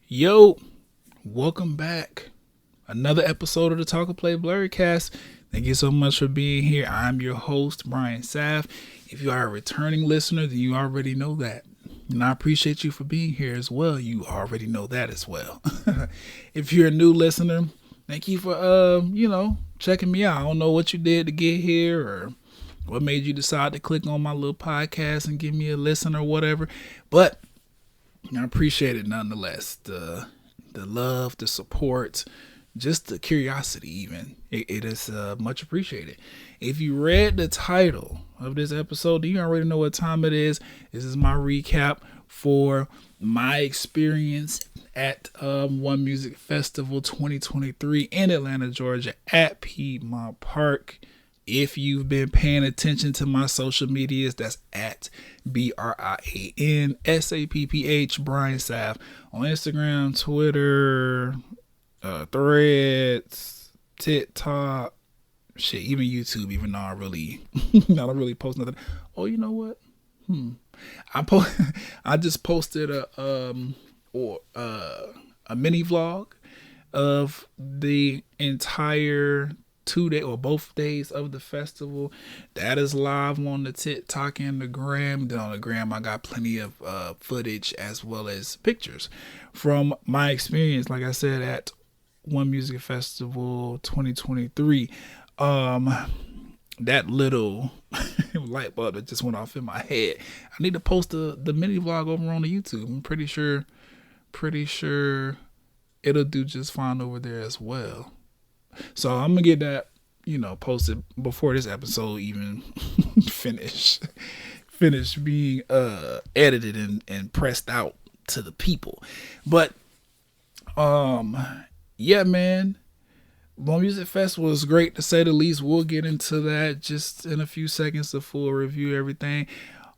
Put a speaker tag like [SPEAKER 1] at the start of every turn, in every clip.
[SPEAKER 1] Yo, welcome back. Another episode of the Talk and Play Blurrycast. Thank you so much for being here. I'm your host, Brian Saff. If you are a returning listener, then you already know that. And I appreciate you for being here as well. You already know that as well. If you're a new listener, thank you for checking me out. I don't know what you did to get here or what made you decide to click on my little podcast and give me a listen or whatever. But I appreciate it nonetheless. The love, the support, just the curiosity even. It is much appreciated. If you read the title of this episode, you already know what time it is. This is my recap for my experience at One Music Festival 2023 in Atlanta, Georgia at Piedmont Park. If you've been paying attention to my social medias, that's at BrianSapph, Brian Saff, on Instagram, Twitter, Threads, TikTok, shit, even YouTube. Even though I don't really post nothing. Oh, you know what? I just posted a mini vlog of the entire 2 day or both days of the festival. That is live on the TikTok and the gram. Then on the gram I got plenty of footage as well as pictures from my experience, like I said, at One Music Festival 2023. That little light bulb that just went off in my head. I need to post the mini vlog over on the YouTube. I'm pretty sure it'll do just fine over there as well. So I'm gonna get that, posted before this episode even finish being edited and pressed out to the people. But yeah, man. One Music Festival was great to say the least. We'll get into that just in a few seconds, the full review, everything.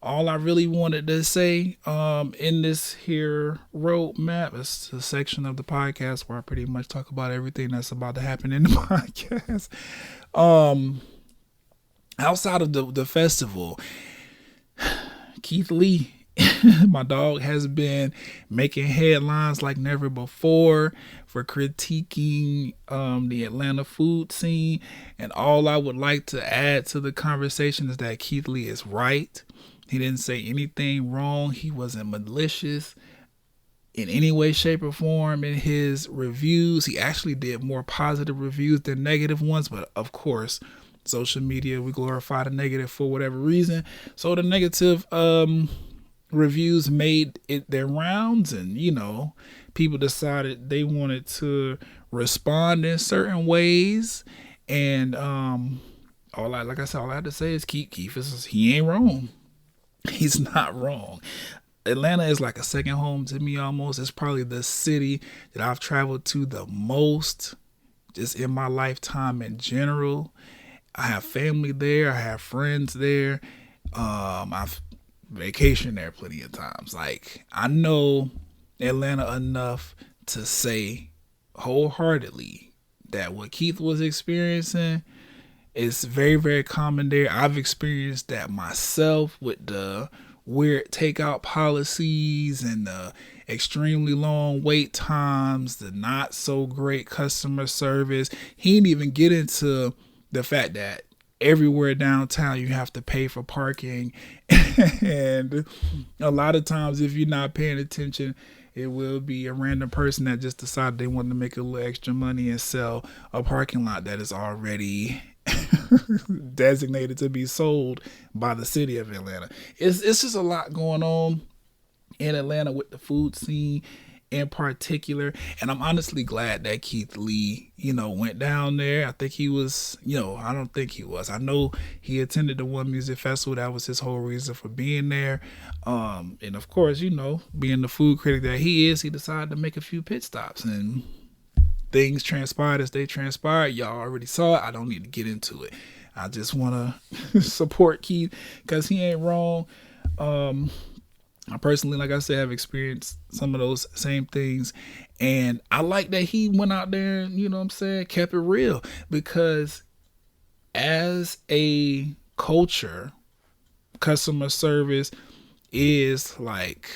[SPEAKER 1] All I really wanted to say in this here roadmap is the section of the podcast where I pretty much talk about everything that's about to happen in the podcast. Outside of the festival, Keith Lee, my dog, has been making headlines like never before for critiquing the Atlanta food scene. And all I would like to add to the conversation is that Keith Lee is right. He didn't say anything wrong. He wasn't malicious in any way, shape, or form in his reviews. He actually did more positive reviews than negative ones. But of course, social media, we glorify the negative for whatever reason. So the negative reviews made it their rounds, and people decided they wanted to respond in certain ways. And all I had to say is Keith he ain't wrong. He's not wrong. Atlanta is like a second home to me almost. It's probably the city that I've traveled to the most just in my lifetime in general. I have family there. I have friends there. I've vacationed there plenty of times. Like, I know Atlanta enough to say wholeheartedly that what Keith was experiencing is very, very common there. I've experienced that myself with the weird takeout policies and the extremely long wait times, the not so great customer service. He didn't even get into the fact that everywhere downtown you have to pay for parking. And a lot of times, if you're not paying attention, it will be a random person that just decided they wanted to make a little extra money and sell a parking lot that is already designated to be sold by the city of Atlanta. It's just a lot going on in Atlanta with the food scene in particular. And I'm honestly glad that Keith Lee, went down there. I think he was, I don't think he was. I know he attended the One Music Festival. That was his whole reason for being there. And of course, being the food critic that he is, he decided to make a few pit stops, and things transpired as they transpired. Y'all already saw it. I don't need to get into it. I just want to support Keith because he ain't wrong. I personally, like I said, have experienced some of those same things. And I like that he went out there and, kept it real. Because as a culture, customer service is like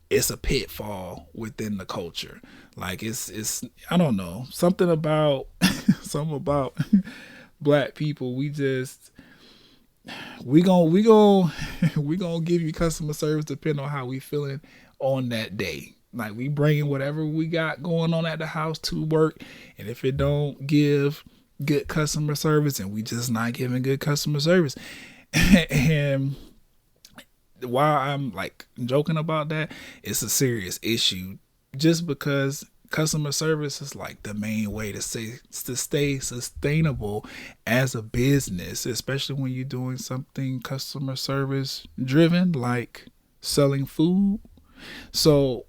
[SPEAKER 1] it's a pitfall within the culture. Like it's I don't know, something about something about black people. We gonna give you customer service depending on how we feeling on that day. Like we bringing whatever we got going on at the house to work, and if it don't give good customer service, and we just not giving good customer service. And while I'm like joking about that, it's a serious issue, just because customer service is like the main way to stay sustainable as a business, especially when you're doing something customer service driven like selling food. So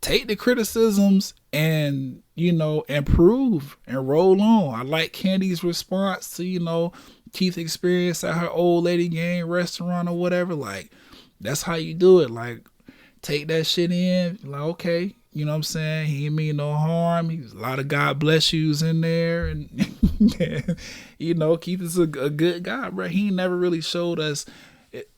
[SPEAKER 1] take the criticisms and, improve and roll on. I like Candy's response to, Keith's experience at her old lady gang restaurant or whatever. Like, that's how you do it. Like, take that shit in. Like, okay, you know what I'm saying? He didn't mean no harm. He's a lot of God bless yous in there. And, Keith is a good guy, bro. He never really showed us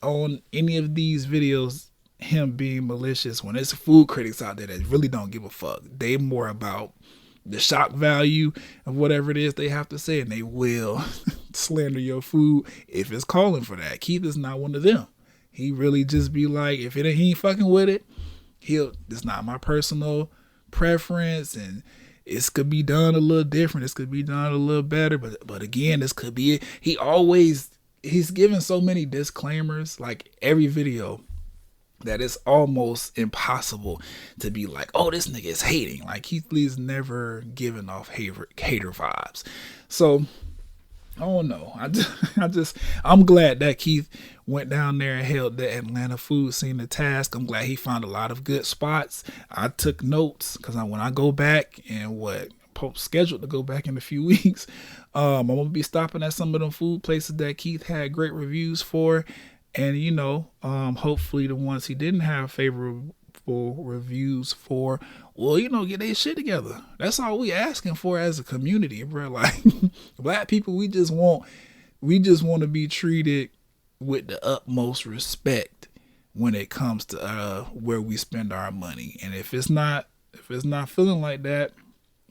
[SPEAKER 1] on any of these videos him being malicious. When there's food critics out there that really don't give a fuck, they more about the shock value of whatever it is they have to say, and they will slander your food if it's calling for that. Keith is not one of them. He really just be like, if he ain't fucking with it, it's not my personal preference, and it could be done a little different. This could be done a little better, but again, this could be it. He's given so many disclaimers, like every video, that it's almost impossible to be like, oh, this nigga is hating. Like, Keith Lee's never given off hater vibes. So I don't know. I'm glad that Keith went down there and held the Atlanta food scene to task. I'm glad he found a lot of good spots. I took notes because when I go back and scheduled to go back in a few weeks, I'm gonna be stopping at some of them food places that Keith had great reviews for. And, hopefully the ones he didn't have favorable reviews for, well, get their shit together. That's all we asking for as a community, bro. Like, black people, we just want to be treated with the utmost respect when it comes to where we spend our money. And if it's not feeling like that,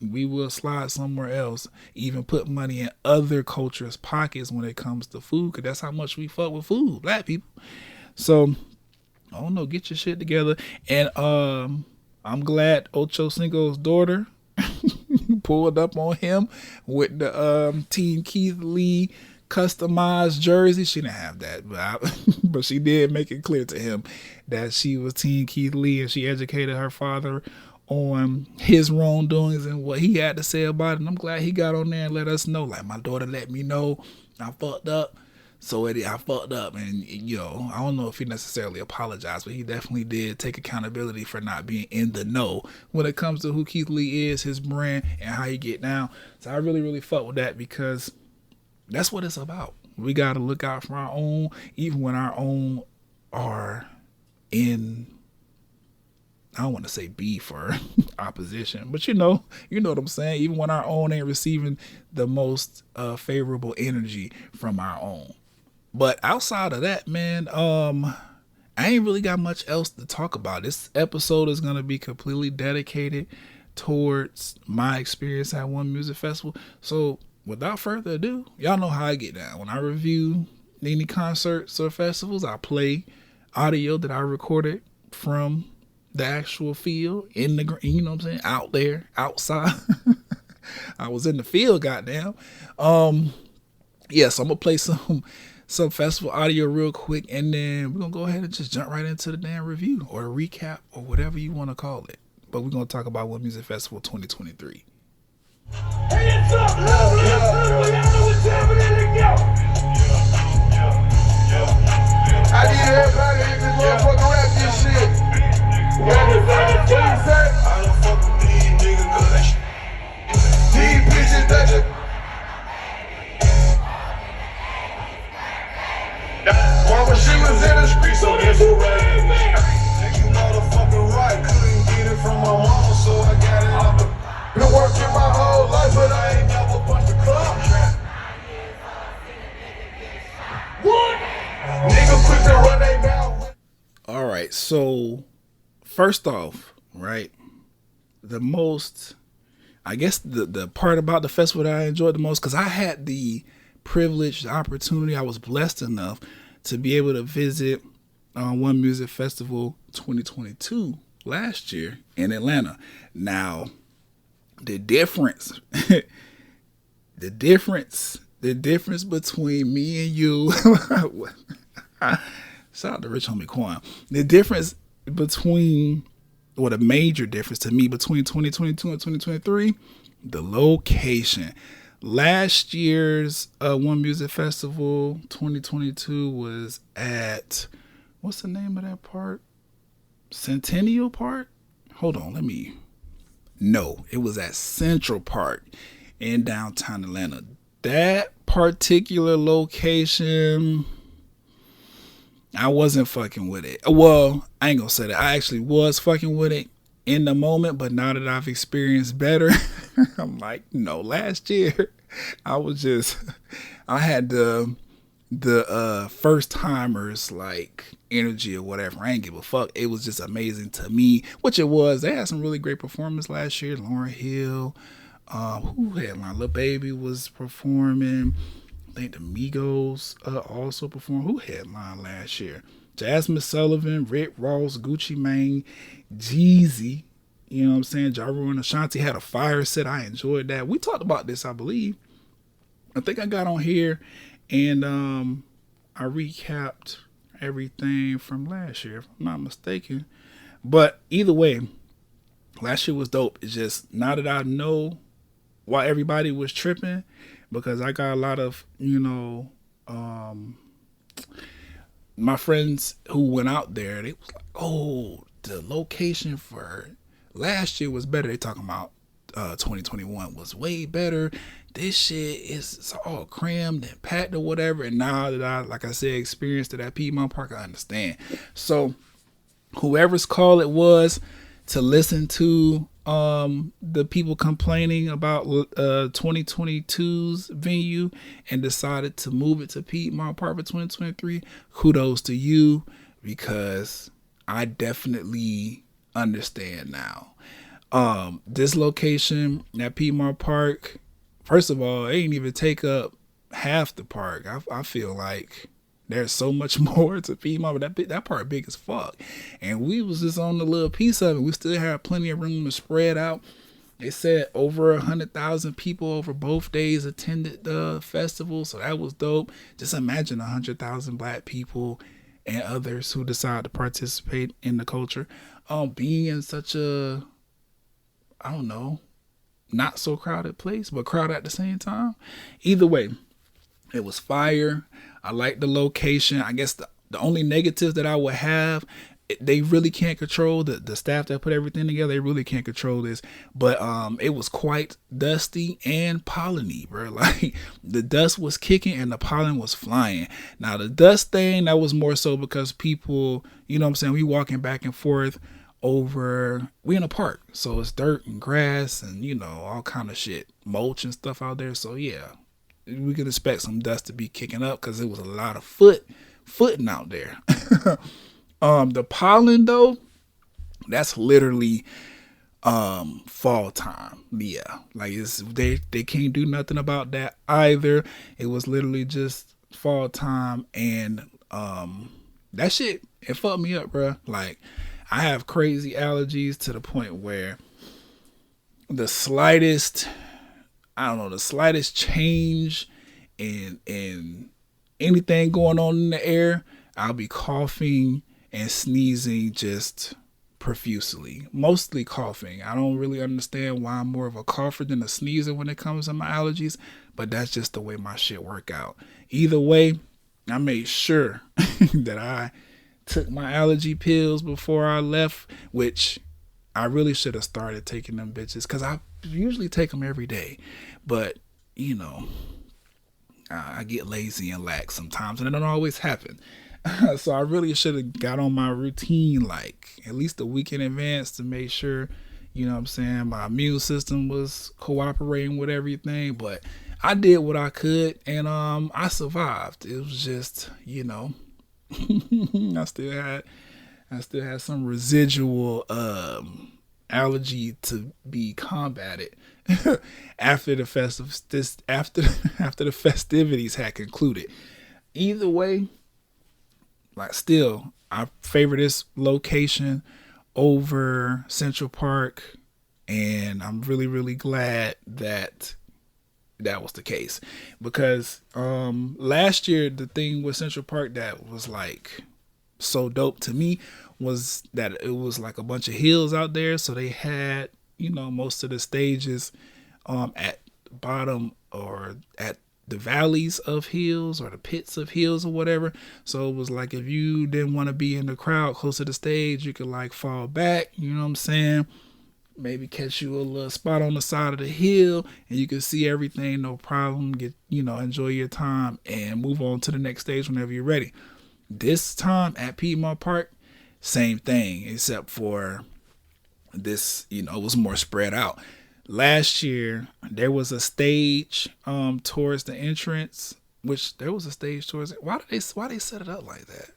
[SPEAKER 1] we will slide somewhere else, even put money in other cultures' pockets when it comes to food, because that's how much we fuck with food, black people. So, I don't know, get your shit together. And I'm glad Ocho Cinco's daughter pulled up on him with the Team Keith Lee customized jersey. She didn't have that, but she did make it clear to him that she was Team Keith Lee, and she educated her father on his wrongdoings and what he had to say about it. And I'm glad he got on there and let us know, like, my daughter let me know I fucked up. So I fucked up, and I don't know if he necessarily apologized, but he definitely did take accountability for not being in the know when it comes to who Keith Lee is, his brand, and how he get down. So I really, really fuck with that, because that's what it's about. We got to look out for our own, even when our own are in, I don't want to say beef or opposition, but you know what I'm saying? Even when our own ain't receiving the most favorable energy from our own. But outside of that, man, I ain't really got much else to talk about. This episode is going to be completely dedicated towards my experience at One Music Festival. So without further ado, y'all know how I get down. When I review any concerts or festivals, I play audio that I recorded from the actual field, in the, you know what I'm saying, out there, outside. I was in the field, goddamn. Yeah, so I'm gonna play some festival audio real quick, and then we're gonna go ahead and just jump right into the damn review or recap or whatever you want to call it. But we're gonna talk about One Music Festival 2023.
[SPEAKER 2] Hey, it's up, I need everybody in this motherfucker rap this shit. I don't fuck with these niggas, cause these bitches that you. Mama, she was in the street, so guess who ran me? You motherfucking right, couldn't get it from my mama, so I got it off the. Been working my whole life, but I ain't never punched the club. What? Niggas quick to run they mouth.
[SPEAKER 1] All right, so First off, right, the most, I guess the part about the festival that I enjoyed the most, because I had the privilege, the opportunity, I was blessed enough to be able to visit One Music Festival 2022 last year in Atlanta. Now, the difference, the difference between me and you, shout out to Rich Homie Quan. The difference between, or the major difference to me between 2022 and 2023, the location. Last year's One Music Festival 2022 was at, what's the name of that park? Centennial Park? Hold on, no, it was at Central Park in downtown Atlanta. That particular location, I wasn't fucking with it. Well, I ain't gonna say that. I actually was fucking with it in the moment, but now that I've experienced better, I'm like, no, last year I had the first timers like energy or whatever. I ain't give a fuck. It was just amazing to me, which it was. They had some really great performance last year. Lauryn Hill, who headlined? Lil Baby was performing. I think the Migos also performed. Who headlined last year? Jasmine Sullivan, Rick Ross, Gucci Mane, Jeezy. You know what I'm saying? Ja Rule and Ashanti had a fire set. I enjoyed that. We talked about this, I believe. I think I got on here and I recapped everything from last year, if I'm not mistaken. But either way, last year was dope. It's just now that I know why everybody was tripping, because I got a lot of, my friends who went out there, they was like, oh, the location for last year was better. They talking about 2021 was way better. This shit is all crammed and packed or whatever. And now that I, like I said, experienced it at Piedmont Park, I understand. So whoever's call it was to listen to the people complaining about 2022's venue and decided to move it to Piedmont Park for 2023, kudos to you, because I definitely understand now. This location at Piedmont Park, first of all, it ain't even take up half the park. I feel like there's so much more to Piedmont, but that part big as fuck. And we was just on the little piece of it. We still had plenty of room to spread out. They said over 100,000 people over both days attended the festival, so that was dope. Just imagine 100,000 black people and others who decide to participate in the culture, being in such a, I don't know, not so crowded place, but crowded at the same time. Either way, it was fire. I like the location. I guess the only negative that I would have, they really can't control the staff that put everything together. They really can't control this, but it was quite dusty and polleny, bro. Like the dust was kicking and the pollen was flying. Now the dust thing, that was more so because people, you know what I'm saying, we walking back and forth over, we in a park, so it's dirt and grass and all kind of shit, mulch and stuff out there. So yeah, we can expect some dust to be kicking up because it was a lot of footing out there. The pollen though, that's literally fall time. Yeah, like they can't do nothing about that either. It was literally just fall time, and that shit, it fucked me up, bro. Like I have crazy allergies to the point where the slightest change in anything going on in the air, I'll be coughing and sneezing just profusely. Mostly coughing. I don't really understand why I'm more of a cougher than a sneezer when it comes to my allergies, but that's just the way my shit work out. Either way, I made sure that I took my allergy pills before I left, which I really should have started taking them bitches, because I usually take them every day. But, I get lazy and lax sometimes, and it don't always happen. So I really should have got on my routine like at least a week in advance to make sure, my immune system was cooperating with everything. But I did what I could, and I survived. It was just, I I still have some residual allergy to be combated after the after the festivities had concluded. Either way, like still, I favor this location over Central Park, and I'm really, really glad that that was the case, because last year the thing with Central Park that was like so dope to me was that it was like a bunch of hills out there, so they had, you know, most of the stages at the bottom or at the valleys of hills or the pits of hills or whatever. So it was like if you didn't want to be in the crowd close to the stage, you could like fall back, you know what I'm saying? Maybe catch you a little spot on the side of the hill and you can see everything, no problem. Get, you know, enjoy your time and move on to the next stage whenever you're ready. This time at Piedmont Park, same thing, except for this, you know, it was more spread out. Last year there was a stage towards the entrance, which there was a stage towards it. Why they set it up like that?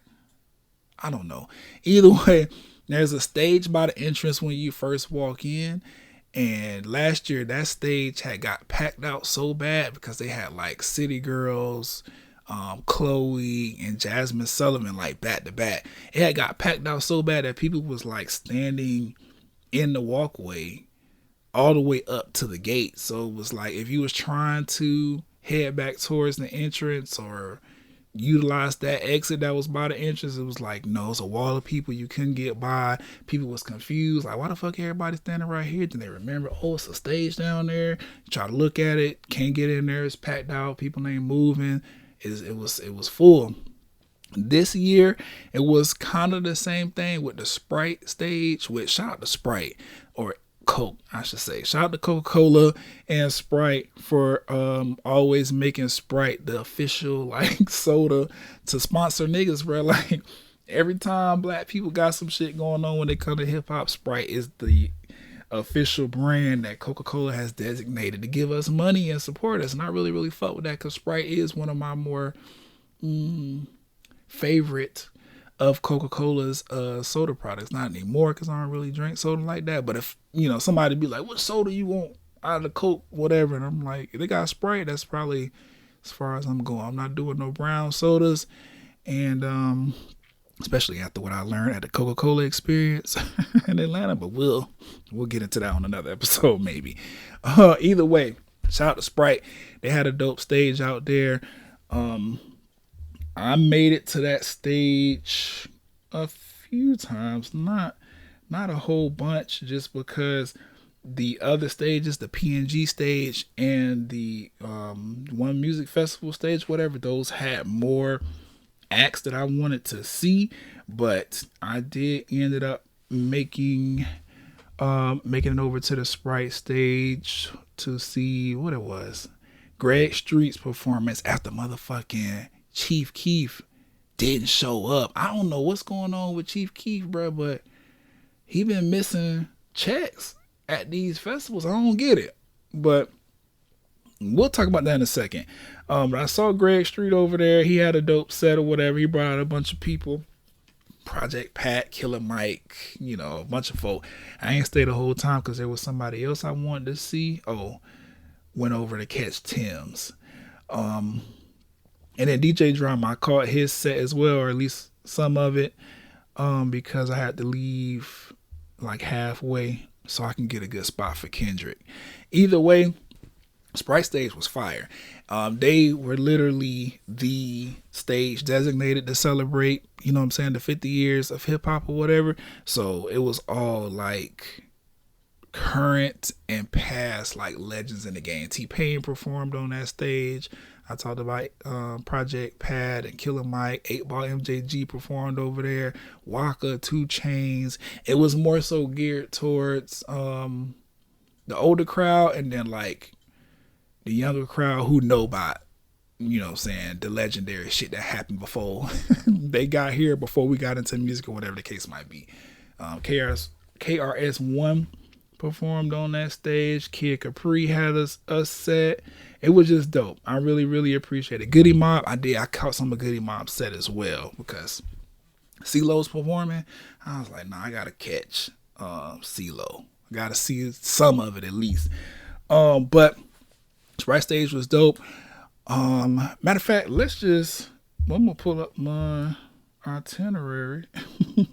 [SPEAKER 1] I don't know. Either way, there's a stage by the entrance when you first walk in. And last year that stage had got packed out so bad because they had like City Girls, Chloe and Jasmine Sullivan like back to back. It had got packed out so bad that people was like standing in the walkway all the way up to the gate. So it was like if you was trying to head back towards the entrance or utilize that exit that was by the entrance, it was like, no, it's a wall of people, you couldn't get by. People was confused, like, why the fuck everybody standing right here? Then they remember, oh, it's a stage down there. You try to look at it, can't get in there, it's packed out, people ain't moving. It was full. This year it was kind of the same thing with the Sprite stage, with shout out to Sprite, or Coke, I should say. Shout out to Coca-Cola and Sprite for always making Sprite the official like soda to sponsor niggas, bro. Like every time black people got some shit going on when they come to hip hop, Sprite is the official brand that Coca-Cola has designated to give us money and support us. And I really, really fuck with that because Sprite is one of my more favorite of Coca-Cola's soda products. Not anymore because I don't really drink soda like that. But if, you know, somebody be like, what soda you want out of the Coke, whatever. And I'm like, they got Sprite. That's probably as far as I'm going. I'm not doing no brown sodas. And especially after what I learned at the Coca-Cola experience in Atlanta. But we'll get into that on another episode maybe. Either way, shout out to Sprite. They had a dope stage out there. I made it to that stage a few times, not a whole bunch, just because the other stages, the PNG stage and the One Music Festival stage, whatever, those had more acts that I wanted to see. But I did ended up making it over to the Sprite stage to see what it was, Greg Street's performance after motherfucking Chief Keef didn't show up. I don't know what's going on with Chief Keef, bro, but he been missing checks at these festivals. I don't get it, but we'll talk about that in a second. But I saw Greg Street over there. He had a dope set or whatever. He brought out a bunch of people. Project Pat, Killer Mike, you know, a bunch of folk. I ain't stayed the whole time because there was somebody else I wanted to see. Went over to catch Tim's. And then DJ Drama, I caught his set as well, or at least some of it, because I had to leave like halfway so I can get a good spot for Kendrick. Either way, Sprite stage was fire. They were literally the stage designated to celebrate, you know what I'm saying, the 50 years of hip hop or whatever. So it was all like current and past like legends in the game. T-Pain performed on that stage. I talked about Project Pat and Killer Mike. 8Ball MJG performed over there. Waka, 2 Chainz. It was more so geared towards the older crowd and then like the younger crowd who know about, you know what I'm saying, the legendary shit that happened before they got here, before we got into music or whatever the case might be. KRS-One performed on that stage. Kid Capri had a set. It was just dope. I really, really appreciate it. Goody Mob, I caught some of Goody Mob's set as well because CeeLo's performing. I was like, nah, I gotta catch CeeLo. I gotta see some of it at least. But Right Stage was dope. Matter of fact, I'm gonna pull up my itinerary.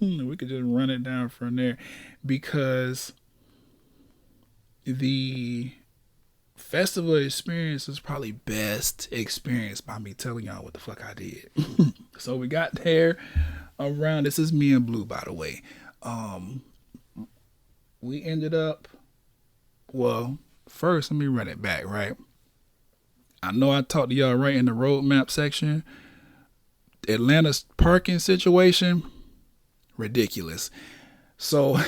[SPEAKER 1] We could just run it down from there, because the festival experience is probably best experienced by me telling y'all what the fuck I did. So we got there around, this is me and Blue, by the way. We ended up, well, first let me run it back, right? I know I talked to y'all right in the roadmap section. Atlanta's parking situation, ridiculous. So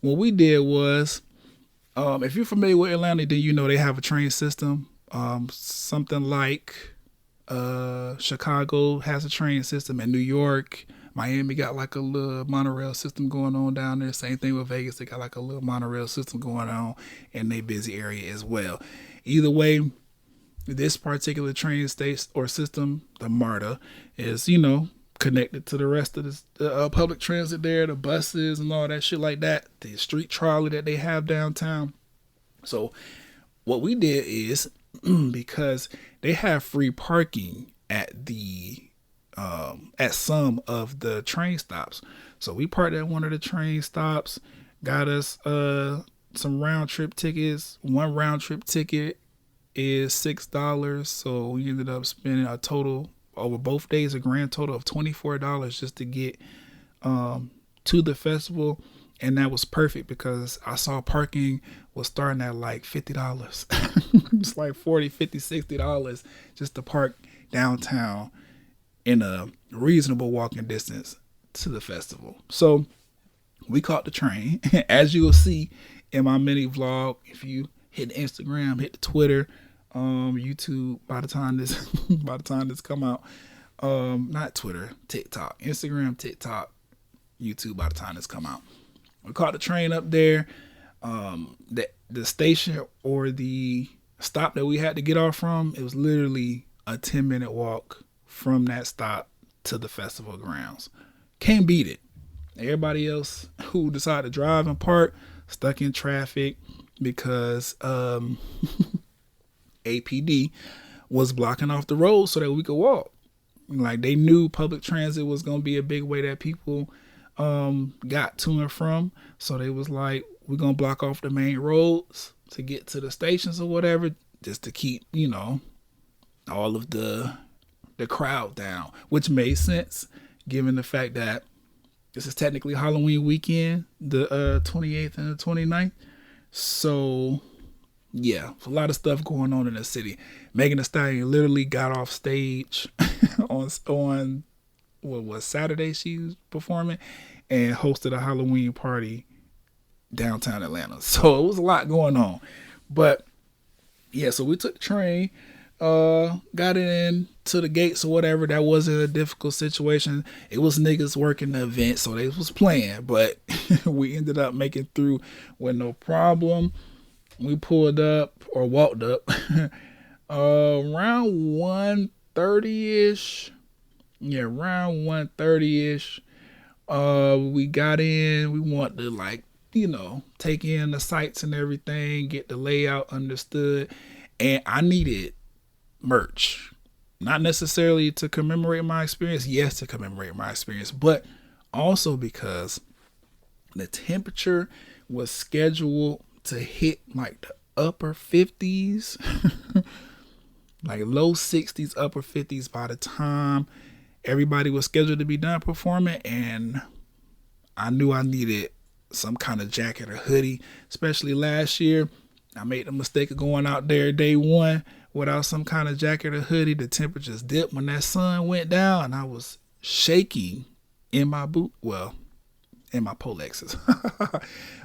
[SPEAKER 1] what we did was, if you're familiar with Atlanta, then you know they have a train system. Something like Chicago has a train system, and New York, Miami got like a little monorail system going on down there. Same thing with Vegas, they got like a little monorail system going on in their busy area as well. Either way, this particular train station or system, the MARTA, is, connected to the rest of the public transit there, the buses and all that shit like that, the street trolley that they have downtown. So what we did is, because they have free parking at some of the train stops, so we parked at one of the train stops, got us some round trip tickets. One round trip ticket is $6, so we ended up spending a total over both days, a grand total of $24 just to get to the festival. And that was perfect because I saw parking was starting at like $50. It's like $40, $50, $60 just to park downtown in a reasonable walking distance to the festival. So we caught the train. As you will see in my mini vlog, if you hit the Instagram, hit the Twitter, YouTube, by the time this come out, not Twitter, TikTok, Instagram, TikTok, YouTube, by the time this come out. We caught the train up there. The station or the stop that we had to get off from, it was literally a 10-minute walk from that stop to the festival grounds. Can't beat it. Everybody else who decided to drive and park stuck in traffic because APD was blocking off the road so that we could walk. Like, they knew public transit was going to be a big way that people got to and from. So they was like, we're going to block off the main roads to get to the stations or whatever, just to keep, all of the crowd down, which made sense given the fact that this is technically Halloween weekend, the 28th and the 29th. So yeah, a lot of stuff going on in the city. Megan Thee Stallion literally got off stage on what was Saturday she was performing and hosted a Halloween party downtown Atlanta. So it was a lot going on. But yeah, so we took the train, got in to the gates or whatever. That wasn't a difficult situation. It was niggas working the event, so they was playing, but we ended up making through with no problem. We pulled up or walked up around 1:30ish. Yeah, around 1:30ish. We got in. We wanted to take in the sights and everything, get the layout understood. And I needed merch. Not necessarily to commemorate my experience. Yes, to commemorate my experience, but also because the temperature was scheduled to hit like the upper 50s, like low 60s, upper 50s by the time everybody was scheduled to be done performing. And I knew I needed some kind of jacket or hoodie, especially last year. I made the mistake of going out there day one without some kind of jacket or hoodie. The temperatures dipped when that sun went down, and I was shaking in my boot. Well, in my Polexes.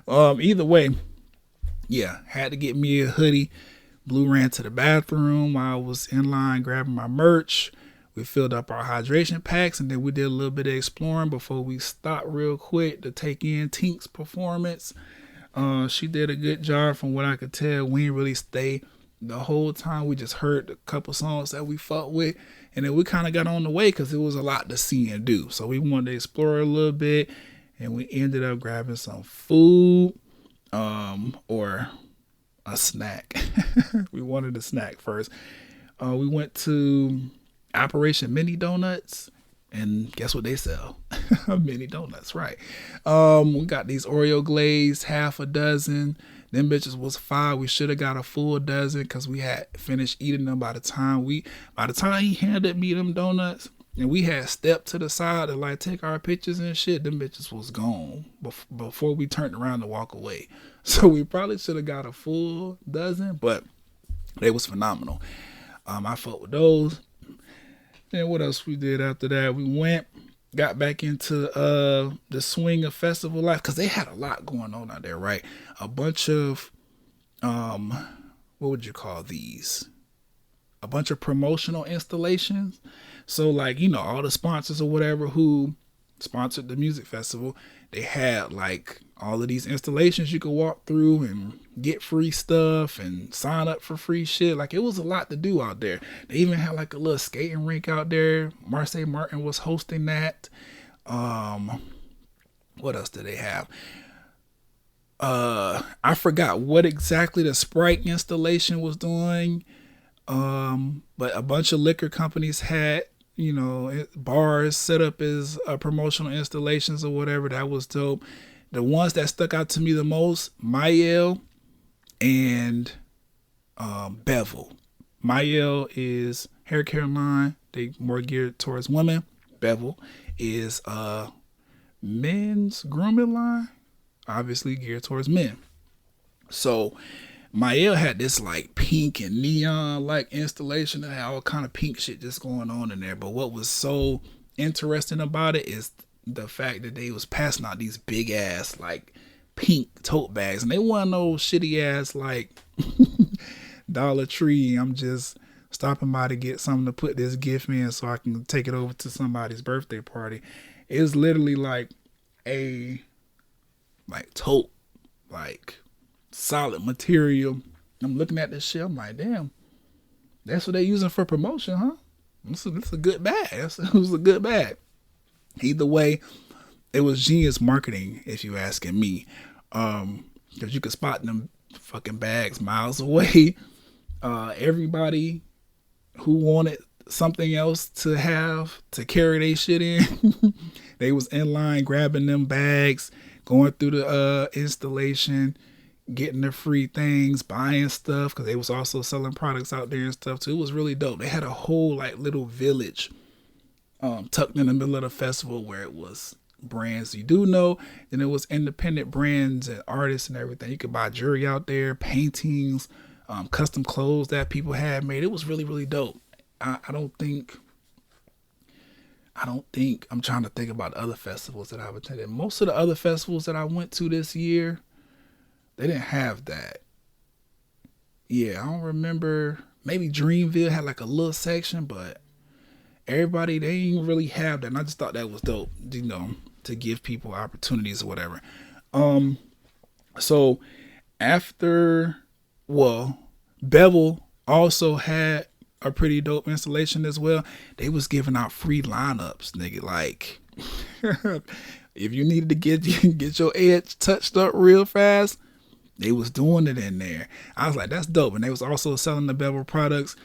[SPEAKER 1] Either way, yeah, had to get me a hoodie. Blue ran to the bathroom while I was in line grabbing my merch. We filled up our hydration packs, and then we did a little bit of exploring before we stopped real quick to take in Tink's performance. She did a good job from what I could tell. We didn't really stay the whole time we just heard a couple songs that we fucked with, and then we kind of got on the way because it was a lot to see and do. So we wanted to explore a little bit, and we ended up grabbing some food, or a snack. We wanted a snack first. We went to Operation Mini Donuts, and guess what they sell? Mini donuts, right? We got these Oreo glazed, half a dozen. Them bitches was $5. We should have got a full dozen because we had finished eating them by the time he handed me them donuts, and we had stepped to the side to like take our pictures and shit. Them bitches was gone before we turned around to walk away. So we probably should have got a full dozen, but they was phenomenal. I fucked with those. And what else we did after that? We got back into the swing of festival life because they had a lot going on out there, right? A bunch of what would you call these? A bunch of promotional installations. So like, you know, all the sponsors or whatever who sponsored the music festival, they had like all of these installations you could walk through and get free stuff and sign up for free shit. Like, it was a lot to do out there. They even had like a little skating rink out there. Marseille Martin was hosting that. What else did they have? I forgot what exactly the Sprite installation was doing. But a bunch of liquor companies had, you know, bars set up as promotional installations or whatever. That was dope. The ones that stuck out to me the most, Mielle and Bevel. Mielle is hair care line. They more geared towards women. Bevel is men's grooming line, obviously geared towards men. So Mielle had this like pink and neon like installation that had all kind of pink shit just going on in there. But what was so interesting about it is the fact that they was passing out these big ass like pink tote bags, and they weren't no shitty ass like Dollar Tree. I'm just stopping by to get something to put this gift in so I can take it over to somebody's birthday party. It's literally like a like tote, like solid material. I'm looking at this shit. I'm like, damn, that's what they using for promotion, huh? This is a good bag. It was a good bag. Either way, it was genius marketing, if you asking me. Because you could spot them fucking bags miles away. Everybody who wanted something else to have to carry their shit in, they was in line grabbing them bags, going through the installation, getting the free things, buying stuff, because they was also selling products out there and stuff too. It was really dope. They had a whole like little village tucked in the middle of the festival where it was brands you do know, and it was independent brands and artists and everything. You could buy jewelry out there, paintings, custom clothes that people had made. It was really, really dope. I don't think I'm trying to think about other festivals that I've attended. Most of the other festivals that I went to this year, they didn't have that. Yeah, I don't remember. Maybe Dreamville had like a little section, but everybody, they didn't really have that. And I just thought that was dope, you know, to give people opportunities or whatever. So after, Bevel also had a pretty dope installation as well. They was giving out free lineups, nigga. Like, if you needed to get your edge touched up real fast, they was doing it in there. I was like, that's dope. And they was also selling the Bevel products.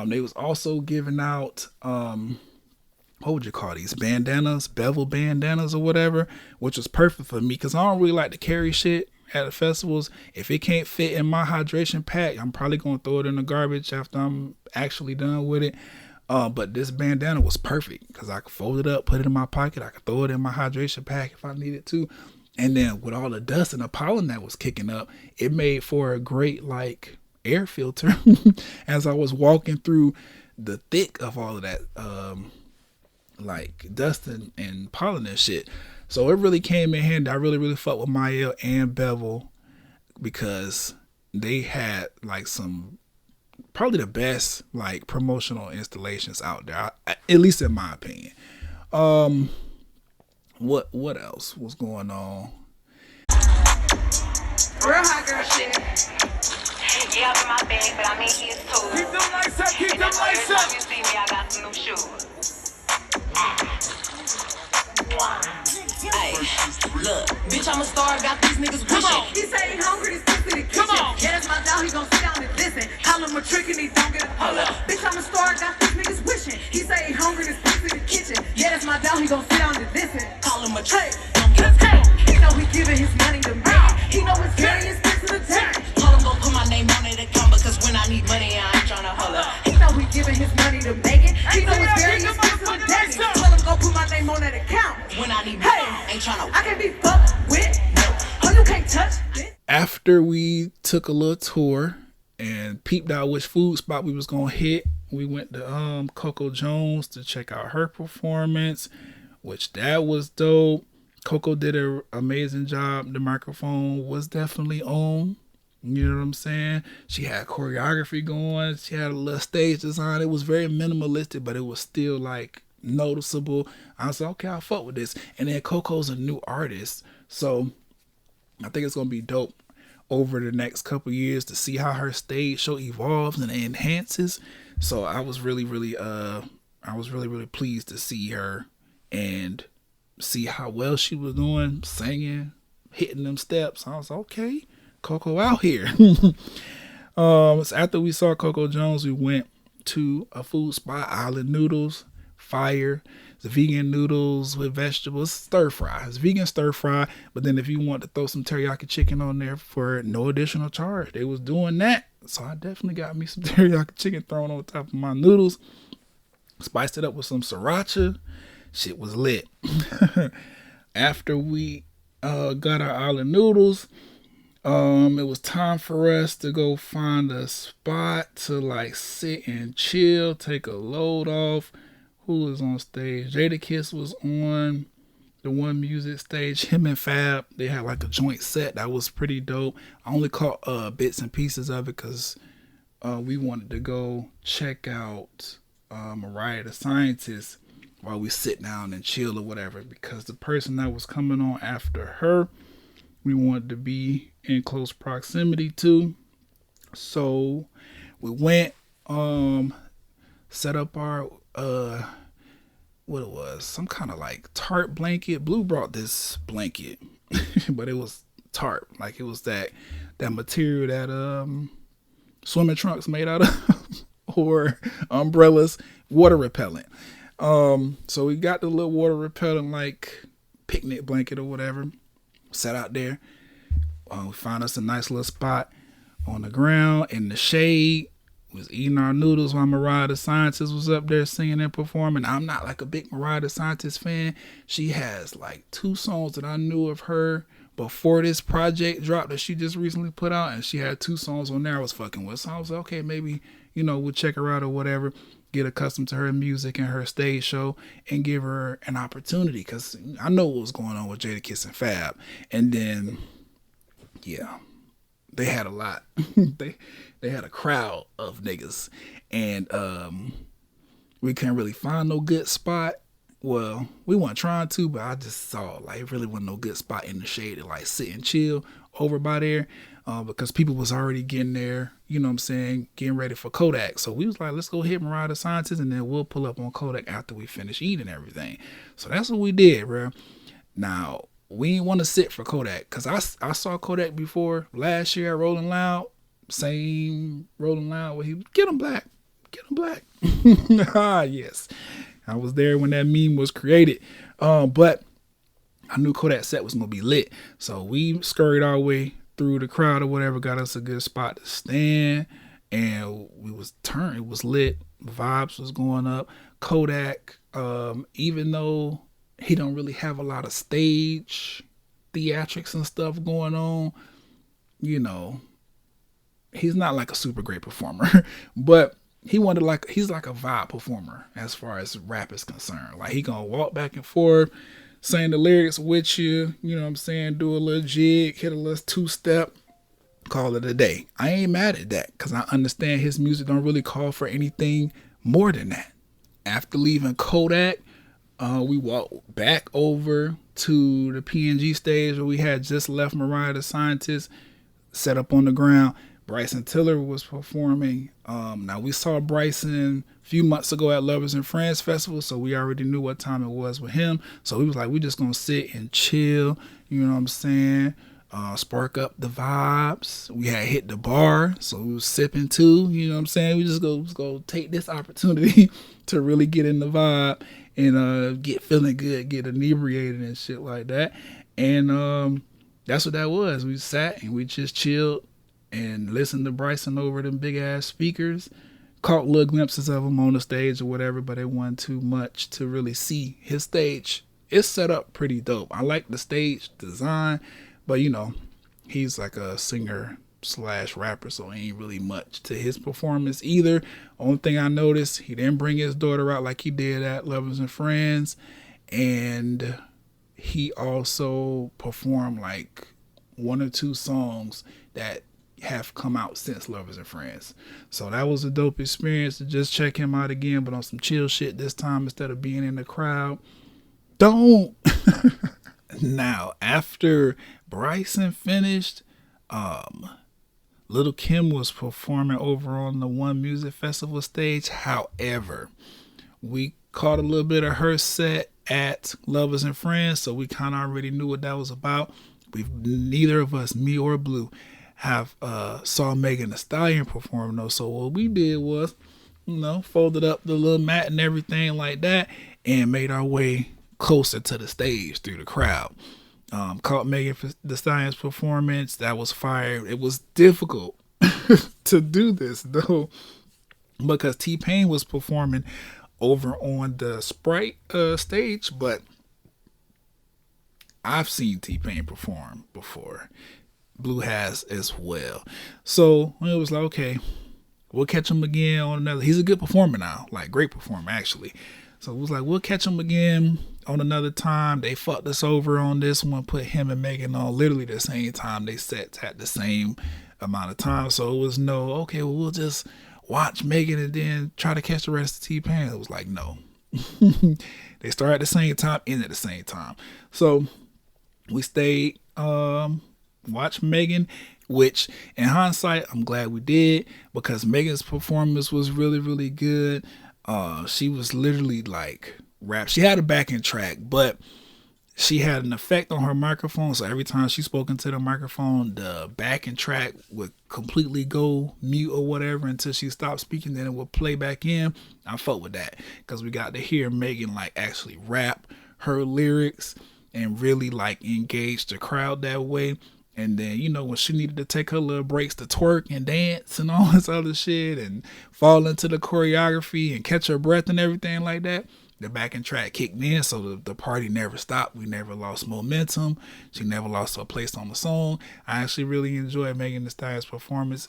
[SPEAKER 1] They was also giving out, what would you call these? Bandanas, Bevel bandanas or whatever, which was perfect for me because I don't really like to carry shit at the festivals. If it can't fit in my hydration pack, I'm probably going to throw it in the garbage after I'm actually done with it. But this bandana was perfect because I could fold it up, put it in my pocket. I could throw it in my hydration pack if I needed to. And then with all the dust and the pollen that was kicking up, it made for a great like air filter as I was walking through the thick of all of that like dust and pollen and shit. So it really came in handy. I really, really fucked with Mielle and Bevel because they had like some, probably the best like promotional installations out there, at least in my opinion. What else was going on?
[SPEAKER 3] Real hot girl shit. Yeah, I'm in my bag, but I'm in his too.
[SPEAKER 2] Keep them lights up, keep
[SPEAKER 3] And
[SPEAKER 2] them
[SPEAKER 3] that's why every
[SPEAKER 2] lights
[SPEAKER 3] time
[SPEAKER 2] up.
[SPEAKER 3] you see me, I got some new shoes. Ay, look, bitch, I'm a star, got these niggas wishing.
[SPEAKER 4] He say he hungry, this pussy the kitchen. Yeah, that's my dog, he gon' sit down and listen. Call him a trick and he don't get a hold up. Bitch, I'm a star, got these niggas wishing. He say he hungry, this pussy the kitchen. Yeah, that's my dog, he gon' sit down and listen.
[SPEAKER 3] Call him a
[SPEAKER 4] Hey,
[SPEAKER 3] trick, don't get a
[SPEAKER 4] hey, he know he giving his money to me. He know his money is to the tank.
[SPEAKER 3] Call him, gon' put my name on it account, because when I need money, I ain't tryna holler.
[SPEAKER 4] He know he giving his money to Megan. He know his very expensive to Danny. Tell him go put my name on that account.
[SPEAKER 3] When I need money, I ain't tryna.
[SPEAKER 4] I can't be fucked with. Oh, you can't touch it.
[SPEAKER 1] After we took a little tour and peeped out which food spot we was gonna hit, we went to Coco Jones to check out her performance, which that was dope. Coco did an amazing job. The microphone was definitely on. You know what I'm saying? She had choreography going. She had a little stage design. It was very minimalistic, but it was still like noticeable. I was like, okay, I'll fuck with this. And then Coco's a new artist, so I think it's gonna be dope over the next couple years to see how her stage show evolves and enhances. So I was really pleased to see her and see how well she was doing, singing, hitting them steps. I was like, okay, Coco out here. So after we saw Coco Jones, we went to a food spot, Island Noodles, fire. It's vegan noodles with vegetables, stir fry. It's vegan stir fry, but then if you want to throw some teriyaki chicken on there for no additional charge, they was doing that. So I definitely got me some teriyaki chicken thrown on top of my noodles. Spiced it up with some sriracha. Shit was lit. After we got our island noodles, it was time for us to go find a spot to like sit and chill, take a load off. Who was on stage? Jadakiss was on the One Music stage. Him and Fab, they had like a joint set that was pretty dope. I only caught bits and pieces of it because we wanted to go check out Mariah the Scientist while we sit down and chill or whatever, because the person that was coming on after her, we wanted to be in close proximity to. So we went, set up our what it was, some kind of like tarp blanket. Blue brought this blanket, but it was tarp, like it was that material that swimming trunks made out of, or umbrellas, water repellent. So we got the little water repellent like picnic blanket or whatever, sat out there. We found us a nice little spot on the ground in the shade. Was eating our noodles while Mariah the Scientist was up there singing and performing. I'm not like a big Mariah the Scientist fan. She has like 2 songs that I knew of her before this project dropped that she just recently put out, and she had 2 songs on there I was fucking with. So I was like, okay, maybe, we'll check her out or whatever, get accustomed to her music and her stage show, and give her an opportunity, because I know what was going on with Jadakiss and Fab. And then, yeah, they had a lot. They had a crowd of niggas, and we couldn't really find no good spot. Well, we weren't trying to, but I just saw like it really wasn't no good spot in the shade to like sit and chill over by there, because people was already getting there, getting ready for Kodak. So we was like, let's go hit Mariah the Scientist, and then we'll pull up on Kodak after we finish eating everything. So that's what we did, bro. Now, we didn't want to sit for Kodak, because I saw Kodak before last year at Rolling Loud. Same Rolling Loud where he was, get him black. Ah, yes. I was there when that meme was created. But I knew Kodak set was going to be lit. So we scurried our way through the crowd or whatever, got us a good spot to stand. And it was lit. Vibes was going up. Kodak, even though he don't really have a lot of stage theatrics and stuff going on, he's not like a super great performer, but he's like a vibe performer as far as rap is concerned. Like he gonna walk back and forth, saying the lyrics with you, do a little jig, hit a little 2-step, call it a day. I ain't mad at that, because I understand his music don't really call for anything more than that. After leaving Kodak, we walked back over to the PNG stage where we had just left Mariah the Scientist, set up on the ground. Bryson Tiller was performing. Now we saw Bryson a few months ago at Lovers and Friends Festival, so we already knew what time it was with him. So we was like, we just gonna sit and chill, you know what I'm saying? Spark up the vibes. We had hit the bar, so we was sipping too, you know what I'm saying? We just go take this opportunity to really get in the vibe and get feeling good, get inebriated and shit like that. And that's what that was. We sat and we just chilled and listened to Bryson over them big ass speakers. Caught little glimpses of him on the stage or whatever, but it wasn't too much to really see. His stage is set up pretty dope. I like the stage design, but you know, he's like a singer / rapper, so ain't really much to his performance either. Only thing I noticed, he didn't bring his daughter out like he did at Lovers and Friends, and he also performed like 1 or 2 songs that have come out since Lovers and Friends. So that was a dope experience to just check him out again, but on some chill shit this time instead of being in the crowd. Don't. Now, after Bryson finished, Little Kim was performing over on the One Music Festival stage. However, we caught a little bit of her set at Lovers and Friends, so we kind of already knew what that was about. Neither of us, me or Blue, have saw Megan Thee Stallion perform though. So what we did was, you know, folded up the little mat and everything like that, and made our way closer to the stage through the crowd. Caught Megan Thee Stallion's performance. That was fire. It was difficult to do this though, because T-Pain was performing over on the Sprite stage, but I've seen T-Pain perform before. Blue has as well. So it was like, okay, we'll catch him again on another. He's a good performer now, like great performer actually. So it was like, we'll catch him again on another time. They fucked us over on this one, put him and Megan on literally the same time. They set at the same amount of time. So it was no, okay, well, we'll just watch Megan and then try to catch the rest of T-Pain. It was like, no. They start at the same time, end at the same time. So we stayed, watch Megan, which in hindsight, I'm glad we did, because Megan's performance was really, really good. She was literally like rap. She had a backing track, but she had an effect on her microphone. So every time she spoke into the microphone, the backing track would completely go mute or whatever until she stopped speaking. Then it would play back in. I fuck with that because we got to hear Megan like actually rap her lyrics and really like engage the crowd that way. And then, you know, when she needed to take her little breaks to twerk and dance and all this other shit and fall into the choreography and catch her breath and everything like that, the backing track kicked in, so the party never stopped. We never lost momentum. She never lost her place on the song. I actually really enjoyed Megan Thee Stallion's performance.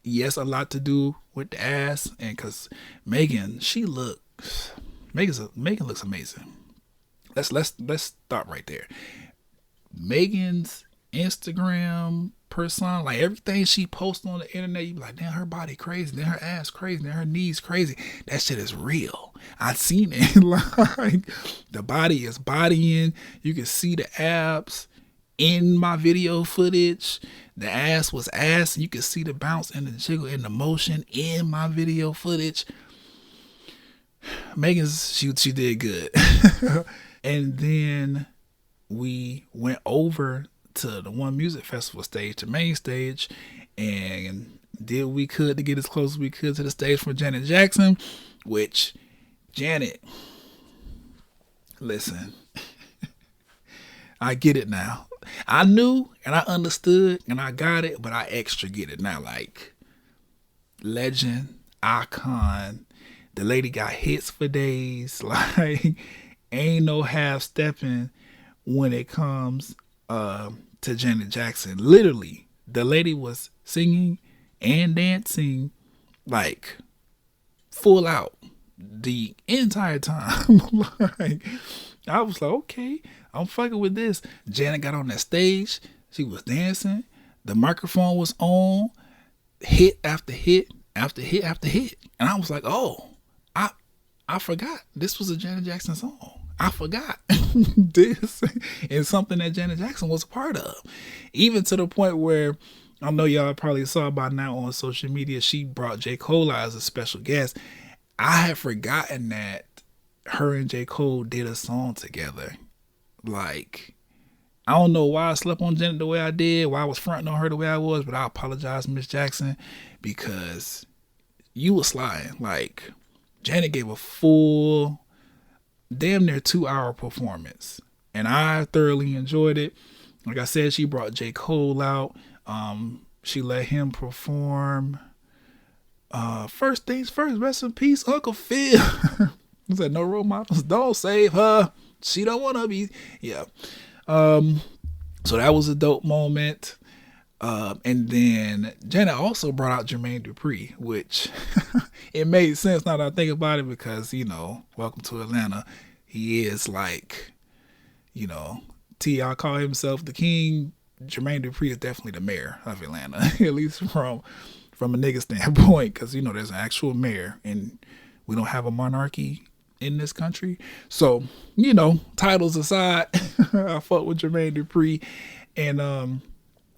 [SPEAKER 1] Yes, a lot to do with the ass, and because Megan looks amazing. Let's stop right there. Megan's Instagram persona, like everything she posts on the internet, you be like, damn, her body crazy, then her ass crazy, then her knees crazy. That shit is real. I've seen it. Like the body is bodying. You can see the abs in my video footage. The ass was ass, and you can see the bounce and the jiggle and the motion in my video footage. Megan's she did good. And then we went over to the One Music Festival stage, the main stage, and did what we could to get as close as we could to the stage for Janet Jackson, which Janet, listen, I get it now. I knew and I understood and I got it, but I extra get it now. Like, legend, icon, the lady got hits for days. Like, ain't no half stepping when it comes to Janet Jackson. Literally, the lady was singing and dancing like full out the entire time. Like, I was like, okay, I'm fucking with this. Janet got on that stage. She was dancing. The microphone was on. Hit after hit after hit after hit. And I was like, oh, I forgot this was a Janet Jackson song. I forgot this is something that Janet Jackson was a part of. Even to the point where I know y'all probably saw by now on social media, she brought J. Cole out as a special guest. I had forgotten that her and J. Cole did a song together. Like, I don't know why I slept on Janet the way I did, why I was fronting on her the way I was, but I apologize, Miss Jackson, because you was sliding. Like, Janet gave a full, damn near 2-hour performance, and I thoroughly enjoyed it. Like I said, she brought J. Cole out. She let him perform. First things first, rest in peace, Uncle Phil. He said, no role models, don't save her. She don't want to be. Yeah. So that was a dope moment. And then Janet also brought out Jermaine Dupri, which it made sense now that I think about it, because, you know, Welcome to Atlanta, he is like, you know, T.I. call himself the king. Jermaine Dupri is definitely the mayor of Atlanta, at least from a nigga standpoint, because, you know, there's an actual mayor and we don't have a monarchy in this country. So, you know, titles aside, I fuck with Jermaine Dupri, and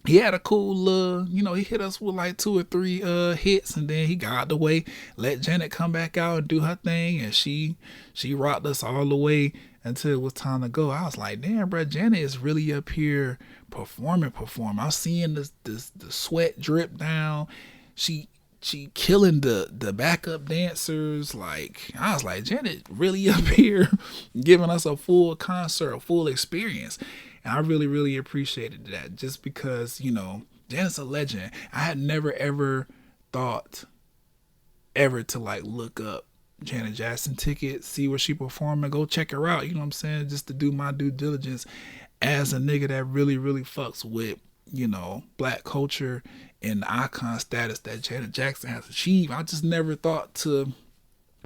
[SPEAKER 1] he had a cool you know, he hit us with like 2 or 3 hits, and then he got out the way, let Janet come back out and do her thing, and she rocked us all the way until it was time to go. I was like, damn, bro, Janet is really up here performing. I was seeing the sweat drip down. She killing the backup dancers. Like, I was like, Janet really up here giving us a full concert, a full experience. And I really, really appreciated that, just because, you know, Janet's a legend. I had never, ever thought ever to like look up Janet Jackson tickets, see where she perform, and go check her out. You know what I'm saying? Just to do my due diligence as a nigga that really, really fucks with, you know, black culture and the icon status that Janet Jackson has achieved. I just never thought to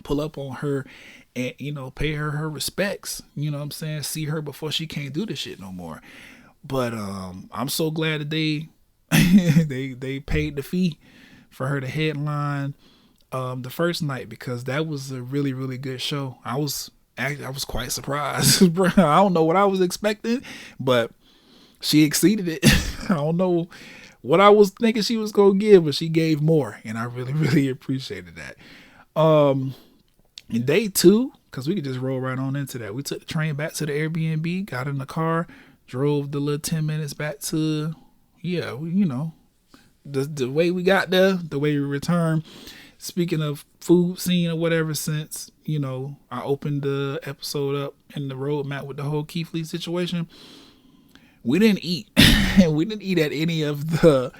[SPEAKER 1] pull up on her and, you know, pay her respects. You know what I'm saying? See her before she can't do this shit no more. But I'm so glad that they they paid the fee for her to headline the first night, because that was a really, really good show. I was quite surprised, bro. I don't know what I was expecting, but she exceeded it. I don't know what I was thinking she was gonna give, but she gave more, and I really, really appreciated that. In day 2, because we could just roll right on into that, we took the train back to the Airbnb, got in the car, drove the little 10 minutes back to, you know, the way we got there, the way we returned. Speaking of food scene or whatever, since, you know, I opened the episode up in the roadmap with the whole Keith Lee situation, we didn't eat. We didn't eat at any of the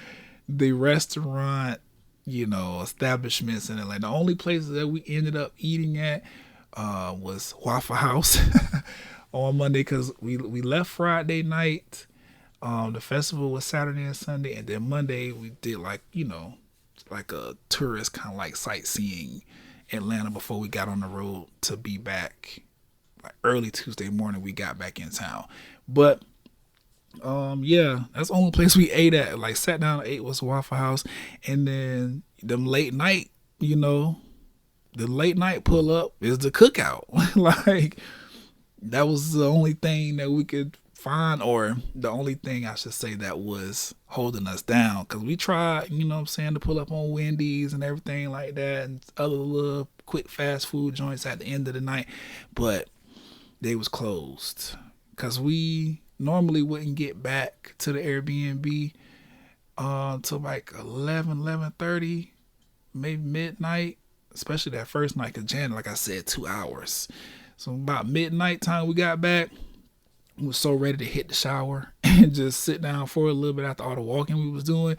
[SPEAKER 1] restaurant, you know, establishments in Atlanta. The only places that we ended up eating at was Waffle House on Monday, because we left Friday night. The festival was Saturday and Sunday, and then Monday we did, like, you know, like a tourist kind of like sightseeing Atlanta before we got on the road to be back. Like early Tuesday morning, we got back in town. But yeah, that's the only place we ate at. Like, sat down and ate was Waffle House. And then them late night, you know, the late night pull up is the Cookout. Like, that was the only thing that we could find, or the only thing I should say that was holding us down, because we tried, you know what I'm saying, to pull up on Wendy's and everything like that, and other little quick fast food joints at the end of the night, but they was closed, because we normally wouldn't get back to the Airbnb till like 11:30, maybe midnight, especially that first night, because Janet, like I said, 2 hours. So about midnight time we got back. We was so ready to hit the shower and just sit down for a little bit after all the walking we was doing.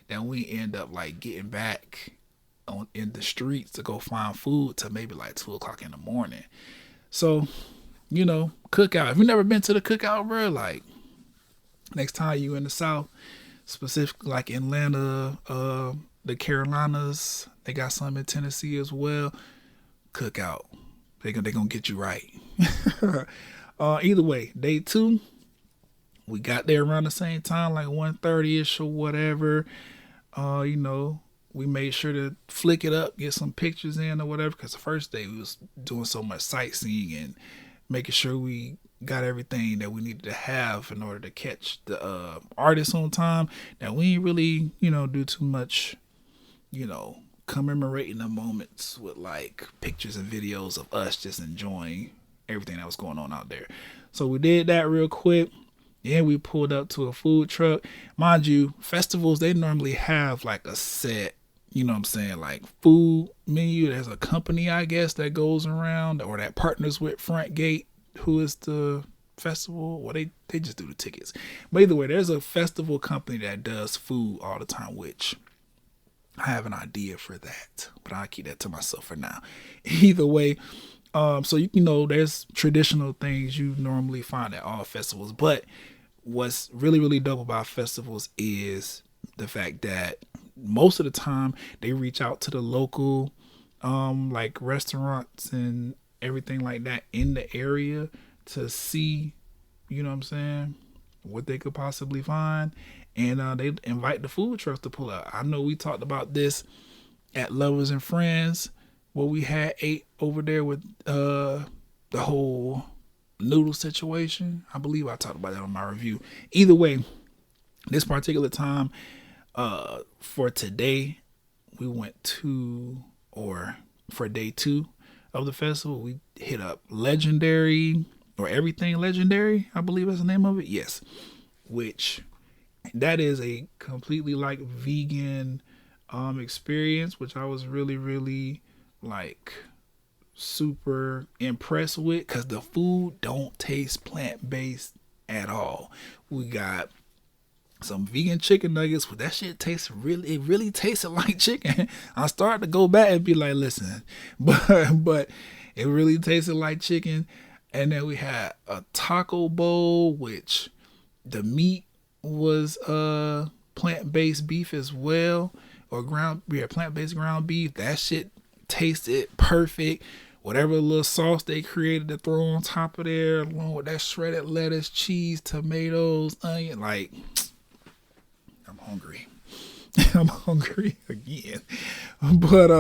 [SPEAKER 1] Then we end up like getting back in the streets to go find food till maybe like 2 o'clock in the morning. So, you know, Cookout. If you've never been to the Cookout, bro, like, next time you in the South, specifically like Atlanta, the Carolinas, they got some in Tennessee as well. Cookout. They gonna get you right. Either way, day 2, we got there around the same time, like 1:30ish or whatever. You know, we made sure to flick it up, get some pictures in or whatever, because the first day we was doing so much sightseeing and making sure we got everything that we needed to have in order to catch the artists on time. Now we ain't really, do too much, commemorating the moments with like pictures and videos of us just enjoying everything that was going on out there. So we did that real quick. Yeah, we pulled up to a food truck. Mind you, festivals, they normally have like a set, like food menu. There's a company, I guess, that goes around or that partners with Front Gate, who is the festival. Well, they just do the tickets. But either way, there's a festival company that does food all the time, which I have an idea for that, but I'll keep that to myself for now. Either way, so there's traditional things you normally find at all festivals, but what's really, really dope about festivals is the fact that most of the time they reach out to the local like restaurants and everything like that in the area to see, what they could possibly find. And they invite the food trucks to pull up. I know we talked about this at Lovers and Friends, where we had ate over there with the whole noodle situation. I believe I talked about that on my review. Either way, this particular time, for today, we went to, or for day 2 of the festival, we hit up Legendary, or Everything Legendary, I believe that's the name of it. Yes. Which, that is a completely like vegan experience, which I was really, really like super impressed with, because the food don't taste plant-based at all. We got some vegan chicken nuggets, but that shit tastes it really tasted like chicken. I started to go back and be like, listen, but it really tasted like chicken. And then we had a taco bowl, which the meat was plant-based beef as well, or plant-based ground beef. That shit tasted perfect. Whatever little sauce they created to throw on top of there, along with that shredded lettuce, cheese, tomatoes, onion, like, I'm hungry. I'm hungry again. But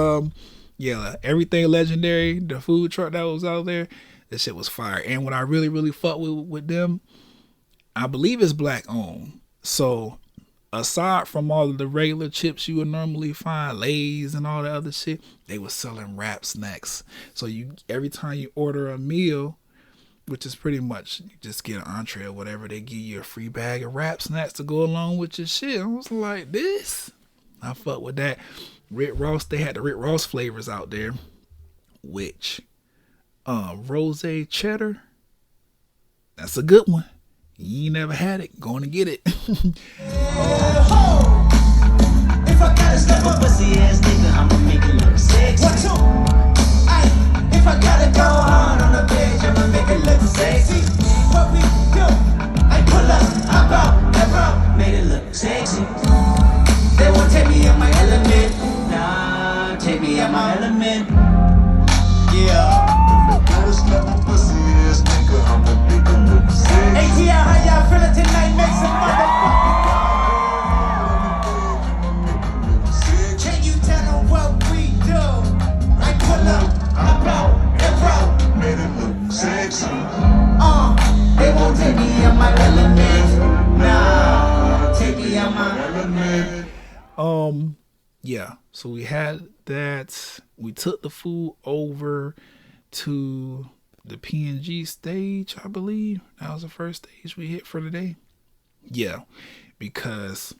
[SPEAKER 1] yeah, Everything Legendary, the food truck that was out there, that shit was fire. And what I really, really fucked with them, I believe it's black owned. So aside from all of the regular chips you would normally find, Lay's and all the other shit, they were selling wrap snacks. So every time you order a meal, which is pretty much you just get an entree or whatever, they give you a free bag of wrap snacks to go along with your shit. I was like, this? I fuck with that. Rick Ross, they had the Rick Ross flavors out there, which rose cheddar, that's a good one. You ain't never had it, going to get it.
[SPEAKER 3] If I gotta step up pussy ass nigga, I'ma make it look sexy. If I gotta go hard on the page, I'ma make it look sexy. What we do? I pull up, hop out, that bro, made it look sexy. They won't take me out my element. Nah, take me out my element. Yeah.
[SPEAKER 2] Gotta step up pussy ass nigga, I'ma make it look sexy.
[SPEAKER 3] ATL, how y'all feeling tonight? Make some motherfucking. Can you tell them what we do? I pull up, hop out, that bro,
[SPEAKER 2] Made it look sexy.
[SPEAKER 3] they won't take me out my element. Nah, take me out my element.
[SPEAKER 1] Yeah, so we had that. We took the food over to the P&G stage, I believe. That was the first stage we hit for the day. Yeah, because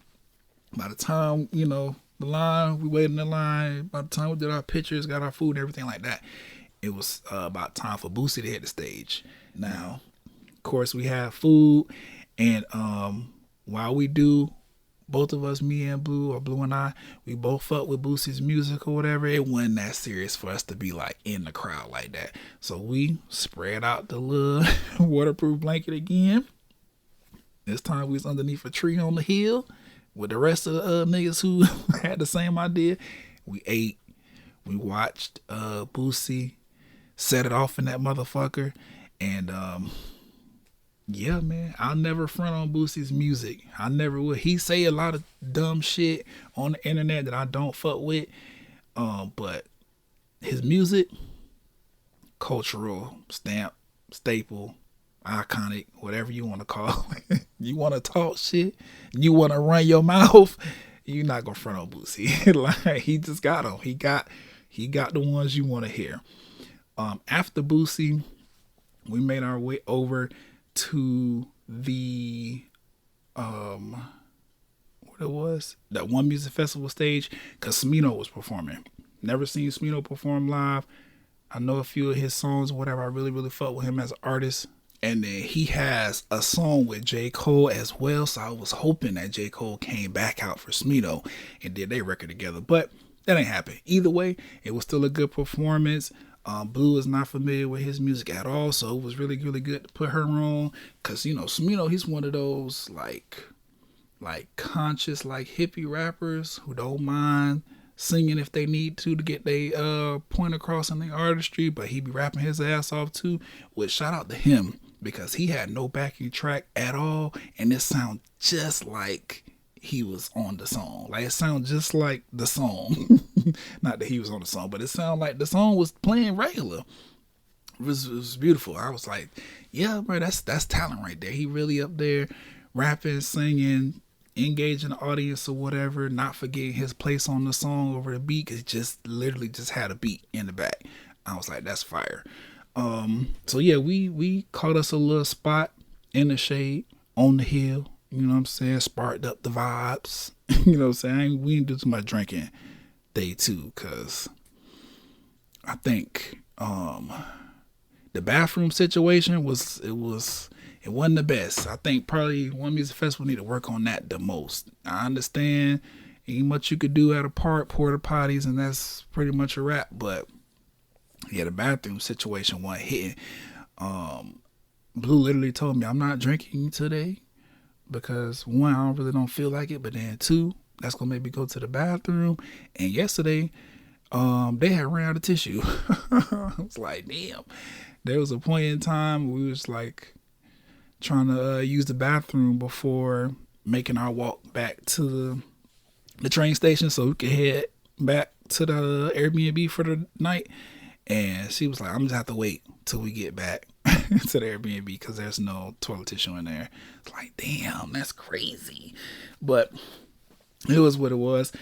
[SPEAKER 1] by the time, the line, we waited in the line, by the time we did our pictures, got our food and everything like that, it was about time for Boosie to hit the stage. Now, of course, we have food, and while we do, both of us, me and Blue, or Blue and I, we both fuck with Boosie's music or whatever. It wasn't that serious for us to be like in the crowd like that. So we spread out the little waterproof blanket again. This time we was underneath a tree on the hill with the rest of the niggas who had the same idea. We ate, we watched Boosie set it off in that motherfucker, and yeah, man, I'll never front on Boosie's music. I never will. He say a lot of dumb shit on the internet that I don't fuck with. But his music, cultural stamp, staple. iconic, whatever you want to call it. You want to talk shit, you want to run your mouth, you're not gonna front on Boosie. Like, he just got them. He got the ones you want to hear. After Boosie, we made our way over to the what it was, that One Music Festival stage, because Smino was performing. Never seen Smino perform live. I know a few of his songs, whatever. I really, really fuck with him as an artist. And then he has a song with J. Cole as well. So I was hoping that J. Cole came back out for Smino and did their record together. But that ain't happened. Either way, it was still a good performance. Blue is not familiar with his music at all. So it was really, really good to put her on. Because, you know, Smino, he's one of those like conscious, like hippie rappers who don't mind singing if they need to get their point across in the artistry, but he be rapping his ass off too. Which, shout out to him, because he had no backing track at all, and it sounds just like he was on the song. Like, it sounds just like the song. Not that he was on the song, but it sounded like the song was playing regular. It was beautiful. I was like, yeah, bro, that's talent right there. He really up there rapping, singing, engaging the audience or whatever, not forgetting his place on the song over the beat, because just literally just had a beat in the back. I was like, that's fire. So yeah, we caught us a little spot in the shade on the hill, you know what I'm saying, sparked up the vibes. You know what I'm saying? We didn't do too much drinking day 2, because I think the bathroom situation it wasn't the best. I think probably One Music Festival need to work on that the most. I understand ain't much you could do at a park, porta potties, and that's pretty much a wrap. But yeah, the bathroom situation wasn't hitting. Blue literally told me, I'm not drinking today because 1, I don't feel like it, but then 2, that's gonna make me go to the bathroom. And yesterday, they had ran out of tissue. I was like, damn. There was a point in time where we was like trying to use the bathroom before making our walk back to the train station so we could head back to the Airbnb for the night. And she was like, I'm just have to wait till we get back to the Airbnb because there's no toilet tissue in there. It's like, damn, that's crazy. But it was what it was.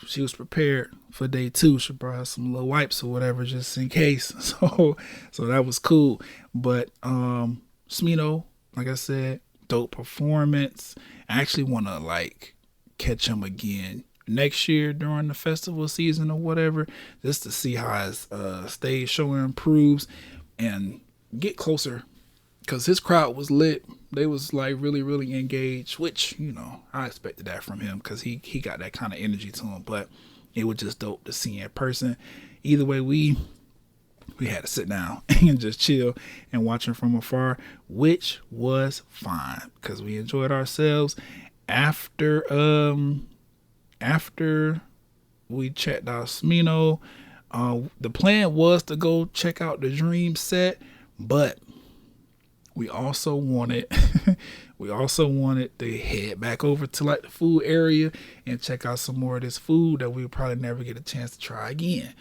[SPEAKER 1] She was prepared for day 2. She brought her some little wipes or whatever just in case. So that was cool. But Smino, like I said, dope performance. I actually want to like catch him again next year during the festival season or whatever, just to see how his stage show improves and get closer, because his crowd was lit. They was like really, really engaged, which, you know, I expected that from him because he got that kind of energy to him. But it was just dope to see in person. Either way, we had to sit down and just chill and watch him from afar, which was fine because we enjoyed ourselves. After we checked out Smino, the plan was to go check out the Dream set, but we also wanted to head back over to like the food area and check out some more of this food that we'll probably never get a chance to try again.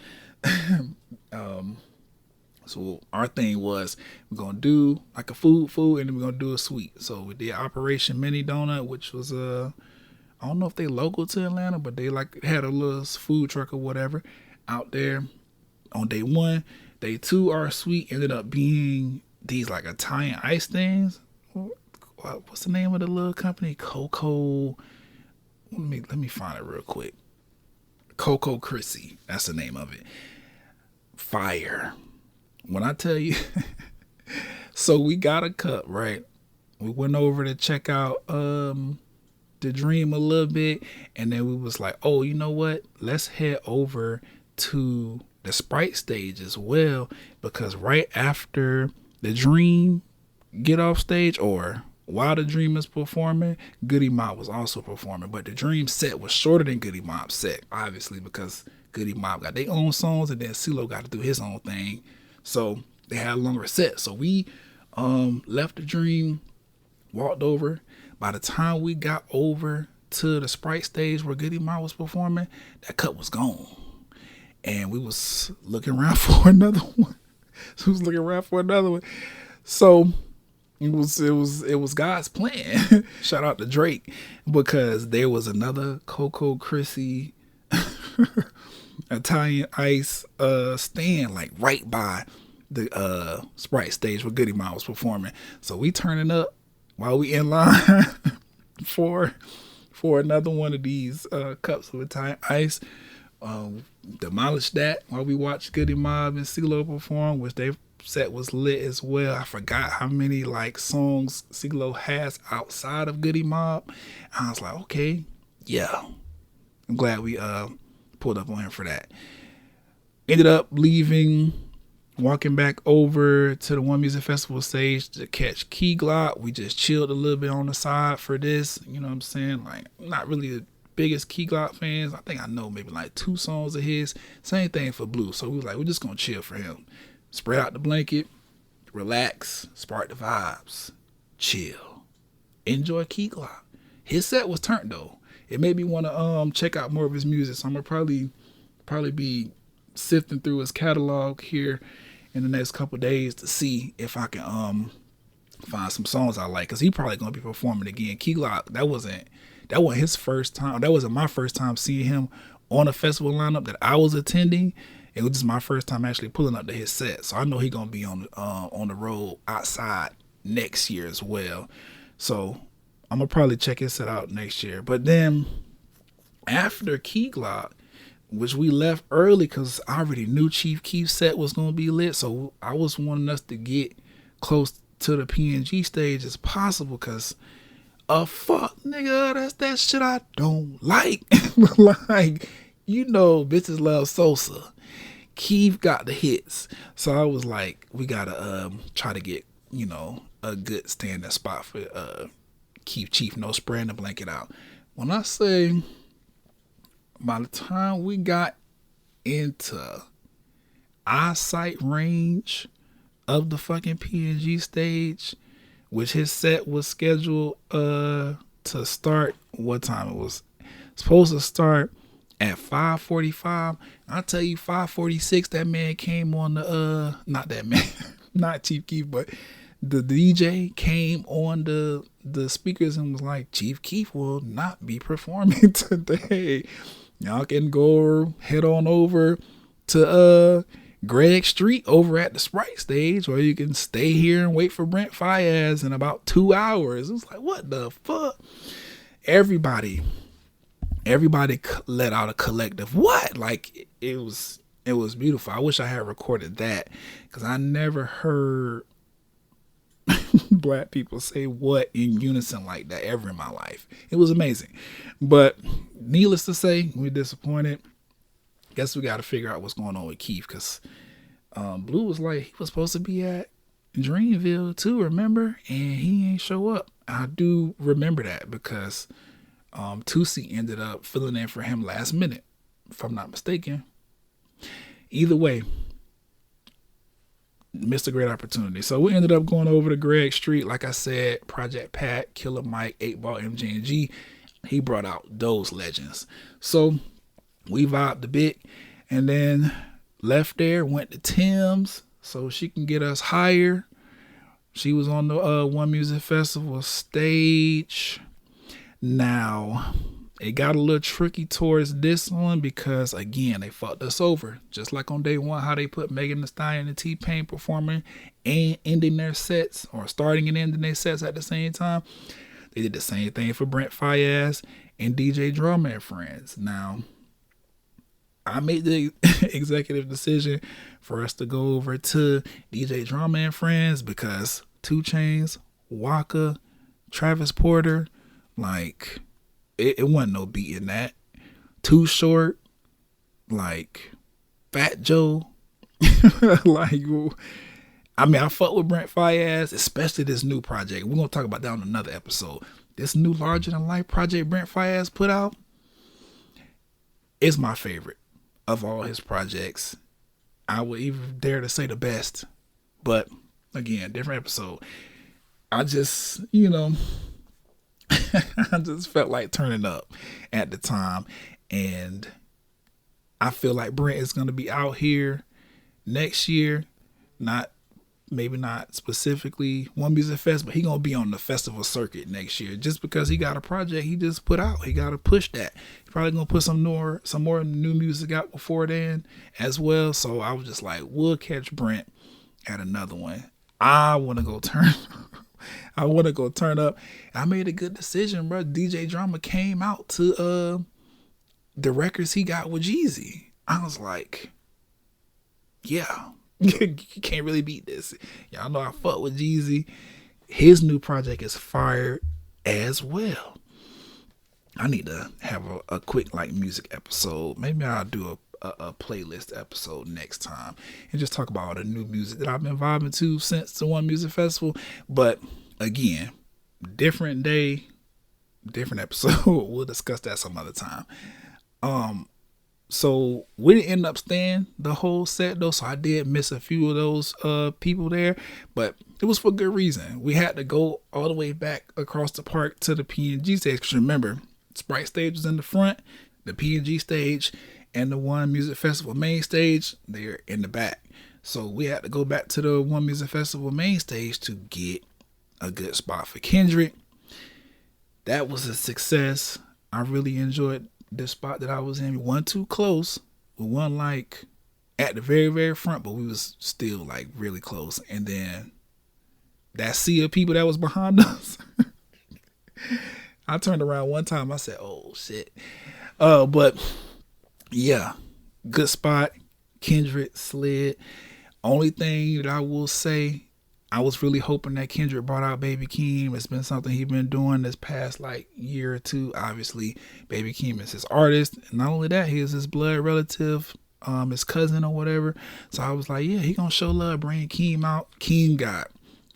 [SPEAKER 1] So our thing was we're gonna do like a food, and then we're gonna do a sweet. So we did Operation Mini Donut, which was I don't know if they local to Atlanta, but they like had a little food truck or whatever out there on day 1. Day 2, our sweet ended up being these like Italian ice things. What's the name of the little company? Coco. Let me find it real quick. Coco Chrissy. That's the name of it. Fire. When I tell you, so we got a cup, right? We went over to check out the Dream a little bit, and then we was like, oh, you know what? Let's head over to the Sprite stage as well, because right after the Dream get off stage, or while the Dream is performing, Goody Mob was also performing. But the Dream set was shorter than Goody Mob's set, obviously, because Goody Mob got their own songs, and then CeeLo got to do his own thing. So they had a longer set. So we left the Dream, walked over. By the time we got over to the Sprite stage where Goody Mob was performing, that cup was gone. And we was looking around for another one. So It was God's plan. Shout out to Drake, because there was another Coco Chrissy Italian Ice stand like right by the Sprite stage where Goody Mob was performing. So we turning up while we in line for another one of these cups of Italian Ice. Demolished that while we watched Goody Mob and CeeLo perform, which they set was lit as well. I forgot how many like songs CeeLo has outside of Goody Mob. I was like, okay, yeah. I'm glad we pulled up on him for that. Ended up leaving, walking back over to the One Music Festival stage to catch Key Glock. We just chilled a little bit on the side for this. You know what I'm saying? Like, I'm not really the biggest Key Glock fans. I think I know maybe like 2 songs of his. Same thing for Blue. So we was like, we're just gonna chill for him. Spread out the blanket, relax, spark the vibes, chill, enjoy Key Glock. His set was turned though. It made me want to check out more of his music. So I'm gonna probably be sifting through his catalog here in the next couple days to see if I can find some songs I like. Cause he probably gonna be performing again. Key Glock, that wasn't his first time. That wasn't my first time seeing him on a festival lineup that I was attending. It was just my first time actually pulling up to his set. So I know he gonna be on the road outside next year as well. So I'm gonna probably check his set out next year. But then after Key Glock, which we left early because I already knew Chief Keef's set was gonna be lit. So I was wanting us to get close to the PNG stage as possible, because fuck nigga, that's that shit I don't like. Like, you know, bitches love Sosa. Keef got the hits. So I was like, we gotta try to get, you know, a good standing spot for Keef Chief, no spraying the blanket out. When I say by the time we got into eyesight range of the fucking PNG stage, which his set was scheduled to start, what time it was supposed to start at 5:45. I'll tell you, 5:46, that man came on the not that man, not Chief Keef, but the DJ came on the speakers and was like, Chief Keef will not be performing today. Y'all can go head on over to Greg Street over at the Sprite stage, or you can stay here and wait for Brent Faiyaz in about 2 hours. It was like, what the fuck? Everybody let out a collective what? Like, it was beautiful. I wish I had recorded that, because I never heard black people say what in unison like that ever in my life. It was amazing. But needless to say, we're disappointed. Guess we got to figure out what's going on with Keef, because Blue was like, he was supposed to be at Dreamville too, remember? And he ain't show up. I do remember that, because Tusi ended up filling in for him last minute, if I'm not mistaken. Either way, missed a great opportunity. So we ended up going over to Greg Street. Like I said, Project Pat, Killer Mike, 8Ball, MJ&G. He brought out those legends. So we vibed a bit and then left there, went to Tim's so she can get us higher. She was on the One Music Festival stage. Now, it got a little tricky towards this one because, again, they fucked us over. Just like on day one, how they put Megan Thee Stallion and T-Pain performing and ending their sets, or starting and ending their sets at the same time. They did the same thing for Brent Faiyaz and DJ Drama and Friends. Now, I made the executive decision for us to go over to DJ Drama and Friends because 2 Chainz, Waka, Travis Porter, like, it wasn't no beating that. Too Short, like, Fat Joe. Like, I mean, I fuck with Brent Faiyaz, especially this new project. We're going to talk about that on another episode. This new Larger Than Life project Brent Faiyaz put out is my favorite of all his projects. I would even dare to say the best. But, again, different episode. I just, you know, I just felt like turning up at the time. And I feel like Brent is going to be out here next year. Not maybe not specifically One Music Fest, but he gonna be on the festival circuit next year. Just because he got a project he just put out, he gotta push that. He probably gonna put some more new music out before then as well. So I was just like, we'll catch Brent at another one. I want to go turn up. I made a good decision, bro. DJ Drama came out to the records he got with Jeezy. I was like, yeah, you can't really beat this. Y'all know I fuck with Jeezy. His new project is fire as well. I need to have a quick like music episode. Maybe I'll do a playlist episode next time and just talk about all the new music that I've been vibing to since the One Music Festival. But again, different day, different episode. We'll discuss that some other time. So we didn't end up staying the whole set though, so I did miss a few of those people there, but it was for good reason. We had to go all the way back across the park to the PNG stage, because remember, Sprite stage was in the front, the PNG stage and the One Music Festival main stage, they're in the back. So we had to go back to the One Music Festival main stage to get a good spot for Kendrick. That was a success. I really enjoyed the spot that I was in. We weren't too close. We weren't like at the very, very front, but we was still like really close. And then that sea of people that was behind us, I turned around one time. I said, oh shit. But yeah, good spot. Kendrick slid. Only thing that I will say, I was really hoping that Kendrick brought out Baby Keem. It's been something he's been doing this past like year or two. Obviously, Baby Keem is his artist. And not only that, he is his blood relative, his cousin or whatever. So I was like, yeah, he gonna show love, bring Keem out. Keem got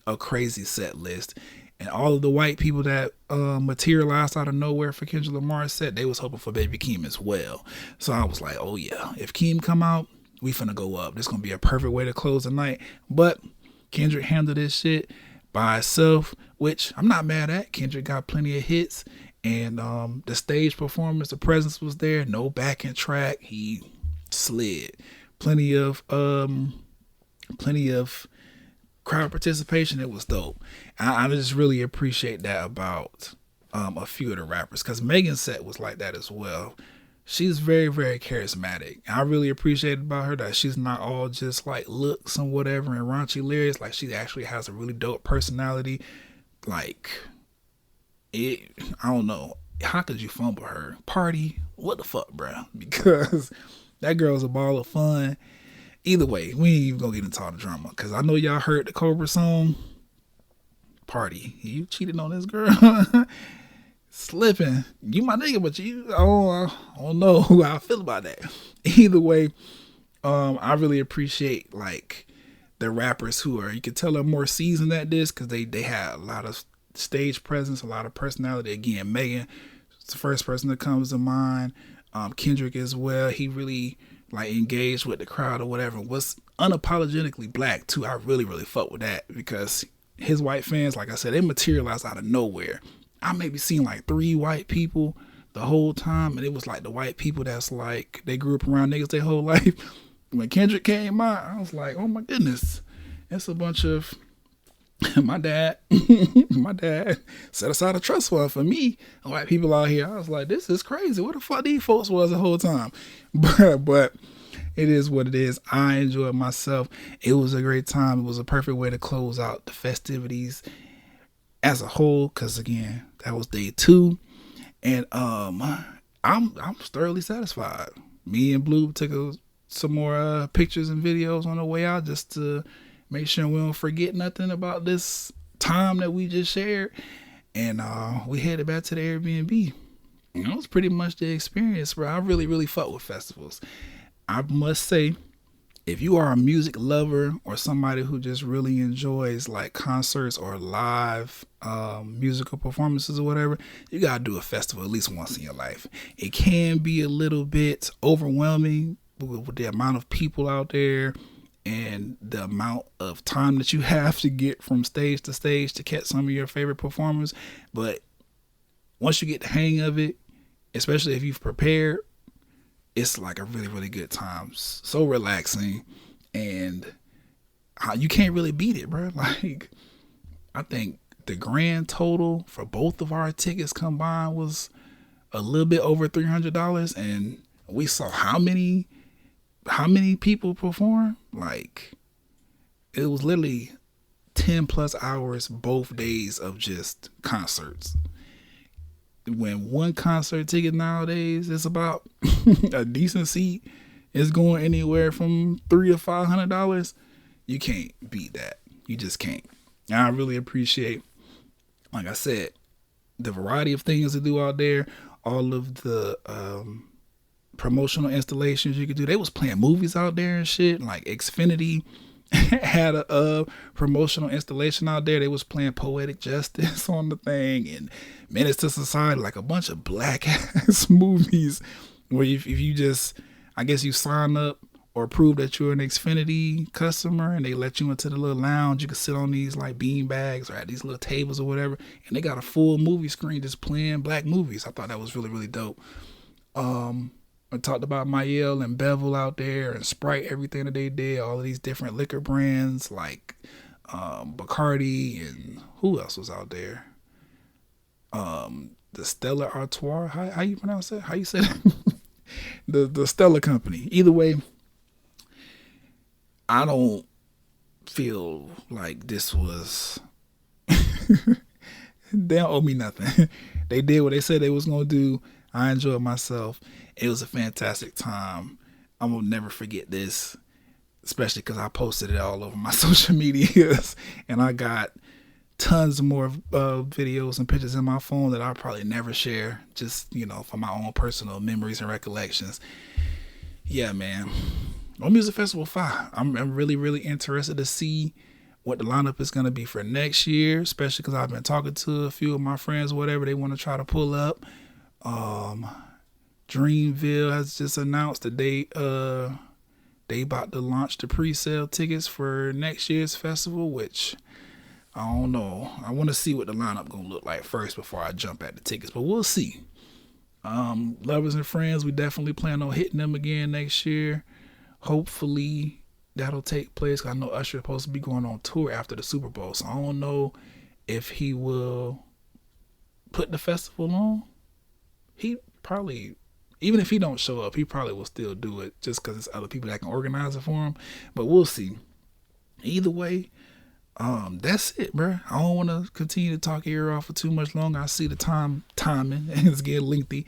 [SPEAKER 1] a crazy set list. And all of the white people that materialized out of nowhere for Kendrick Lamar's set, they was hoping for Baby Keem as well. So I was like, oh yeah, if Keem come out, we finna go up. This gonna be a perfect way to close the night. But Kendrick handled this shit by himself, which I'm not mad at. Kendrick got plenty of hits, and the stage performance, the presence was there. No backing track, he slid. Plenty of crowd participation. It was dope. I just really appreciate that about a few of the rappers, because Megan's set was like that as well. She's very, very charismatic. I really appreciate about her that she's not all just like looks and whatever and raunchy lyrics. Like, she actually has a really dope personality. Like, I don't know. How could you fumble her? Party? What the fuck, bro? Because that girl's a ball of fun. Either way, we ain't even gonna get into all the drama, because I know y'all heard the Cobra song. Party. You cheated on this girl. Slipping. You my nigga, but I don't know how I feel about that. Either way, I really appreciate like the rappers who are, you can tell, are more seasoned at this, because they had a lot of stage presence, a lot of personality. Again, Megan is the first person that comes to mind. Kendrick as well. He really like engaged with the crowd or whatever. Was unapologetically black too. I really, really fuck with that, because his white fans, like I said, they materialized out of nowhere. I maybe seen like 3 white people the whole time, and it was like the white people that's like, they grew up around niggas their whole life. When Kendrick came out, I was like, oh my goodness, it's a bunch of my dad set aside a trust fund for me, white people out here. I was like, this is crazy. What the fuck these folks was the whole time? But it is what it is. I enjoyed myself. It was a great time. It was a perfect way to close out the festivities as a whole, because again, that was day 2, and I'm thoroughly satisfied. Me and Blue took some more pictures and videos on the way out, just to make sure we don't forget nothing about this time that we just shared. And we headed back to the Airbnb. That was pretty much the experience, bro. I really, really fuck with festivals. I must say, if you are a music lover or somebody who just really enjoys like concerts or live musical performances or whatever, you gotta do a festival at least once in your life. It can be a little bit overwhelming with the amount of people out there and the amount of time that you have to get from stage to stage to catch some of your favorite performers. But once you get the hang of it, especially if you've prepared, it's like a really, really good time. So relaxing, and you can't really beat it, bro. Like, I think the grand total for both of our tickets combined was a little bit over $300, and we saw how many people perform. Like, it was literally 10 plus hours both days of just concerts. When one concert ticket nowadays is about a decent seat is going anywhere from $300 to $500, you can't beat that. You just can't. And I really appreciate, like I said, the variety of things to do out there, all of the promotional installations you could do. They was playing movies out there and shit. Like Xfinity had a promotional installation out there. They was playing Poetic Justice on the thing, and Menace to Society, like a bunch of black ass movies where if you just, I guess you sign up or prove that you're an Xfinity customer, and they let you into the little lounge. You can sit on these like bean bags or at these little tables or whatever, and they got a full movie screen just playing black movies. I thought that was really, really dope. I talked about Mayel and Bevel out there, and Sprite, everything that they did, all of these different liquor brands like Bacardi, and who else was out there? The Stella Artois. How you pronounce that? How you say that? the Stella Company. Either way, I don't feel like this was they don't owe me nothing. They did what they said they was gonna do. I enjoyed myself. It was a fantastic time. I'm gonna never forget this, especially because I posted it all over my social medias, and I got tons more videos and pictures in my phone that I'll probably never share, just, you know, for my own personal memories and recollections. Yeah, man. World Music Festival 5. I'm really, really interested to see what the lineup is going to be for next year, especially because I've been talking to a few of my friends, whatever they want to try to pull up. Dreamville has just announced that they about to launch the pre-sale tickets for next year's festival, which I don't know. I want to see what the lineup gonna look like first before I jump at the tickets, but we'll see. Lovers and Friends, we definitely plan on hitting them again next year. Hopefully that'll take place. I know Usher is supposed to be going on tour after the Super Bowl, so I don't know if he will put the festival on. He probably, even if he don't show up, he probably will still do it just because it's other people that can organize it for him. But we'll see. Either way, that's it, bro. I don't want to continue to talk your ear off for too much longer. I see the timing and it's getting lengthy.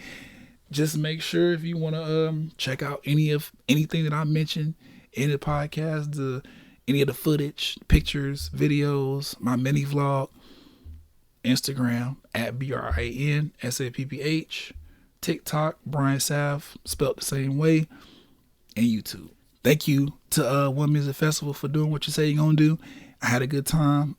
[SPEAKER 1] Just make sure if you want to check out anything that I mentioned in the podcast, any of the footage, pictures, videos, my mini vlog, Instagram at BRIANSAPPH, TikTok Brian Sav spelled the same way, and YouTube. Thank you to One Music Festival for doing what you say you're gonna do. I had a good time.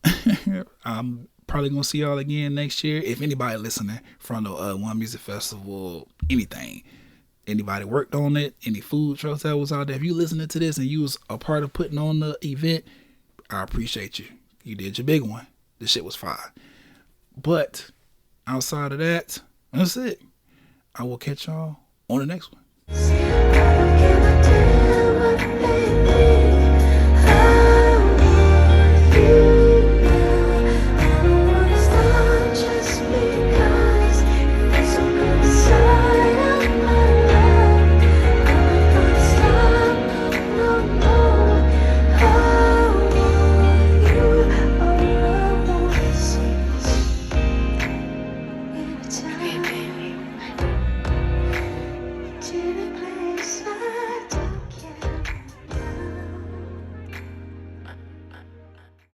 [SPEAKER 1] I'm probably gonna see y'all again next year. If anybody listening from the One Music Festival, anything, anybody worked on it, any food trucks that was out there, if you listening to this and you was a part of putting on the event, I appreciate you. You did your big one. This shit was fire. But outside of that, that's it. I will catch y'all on the next one.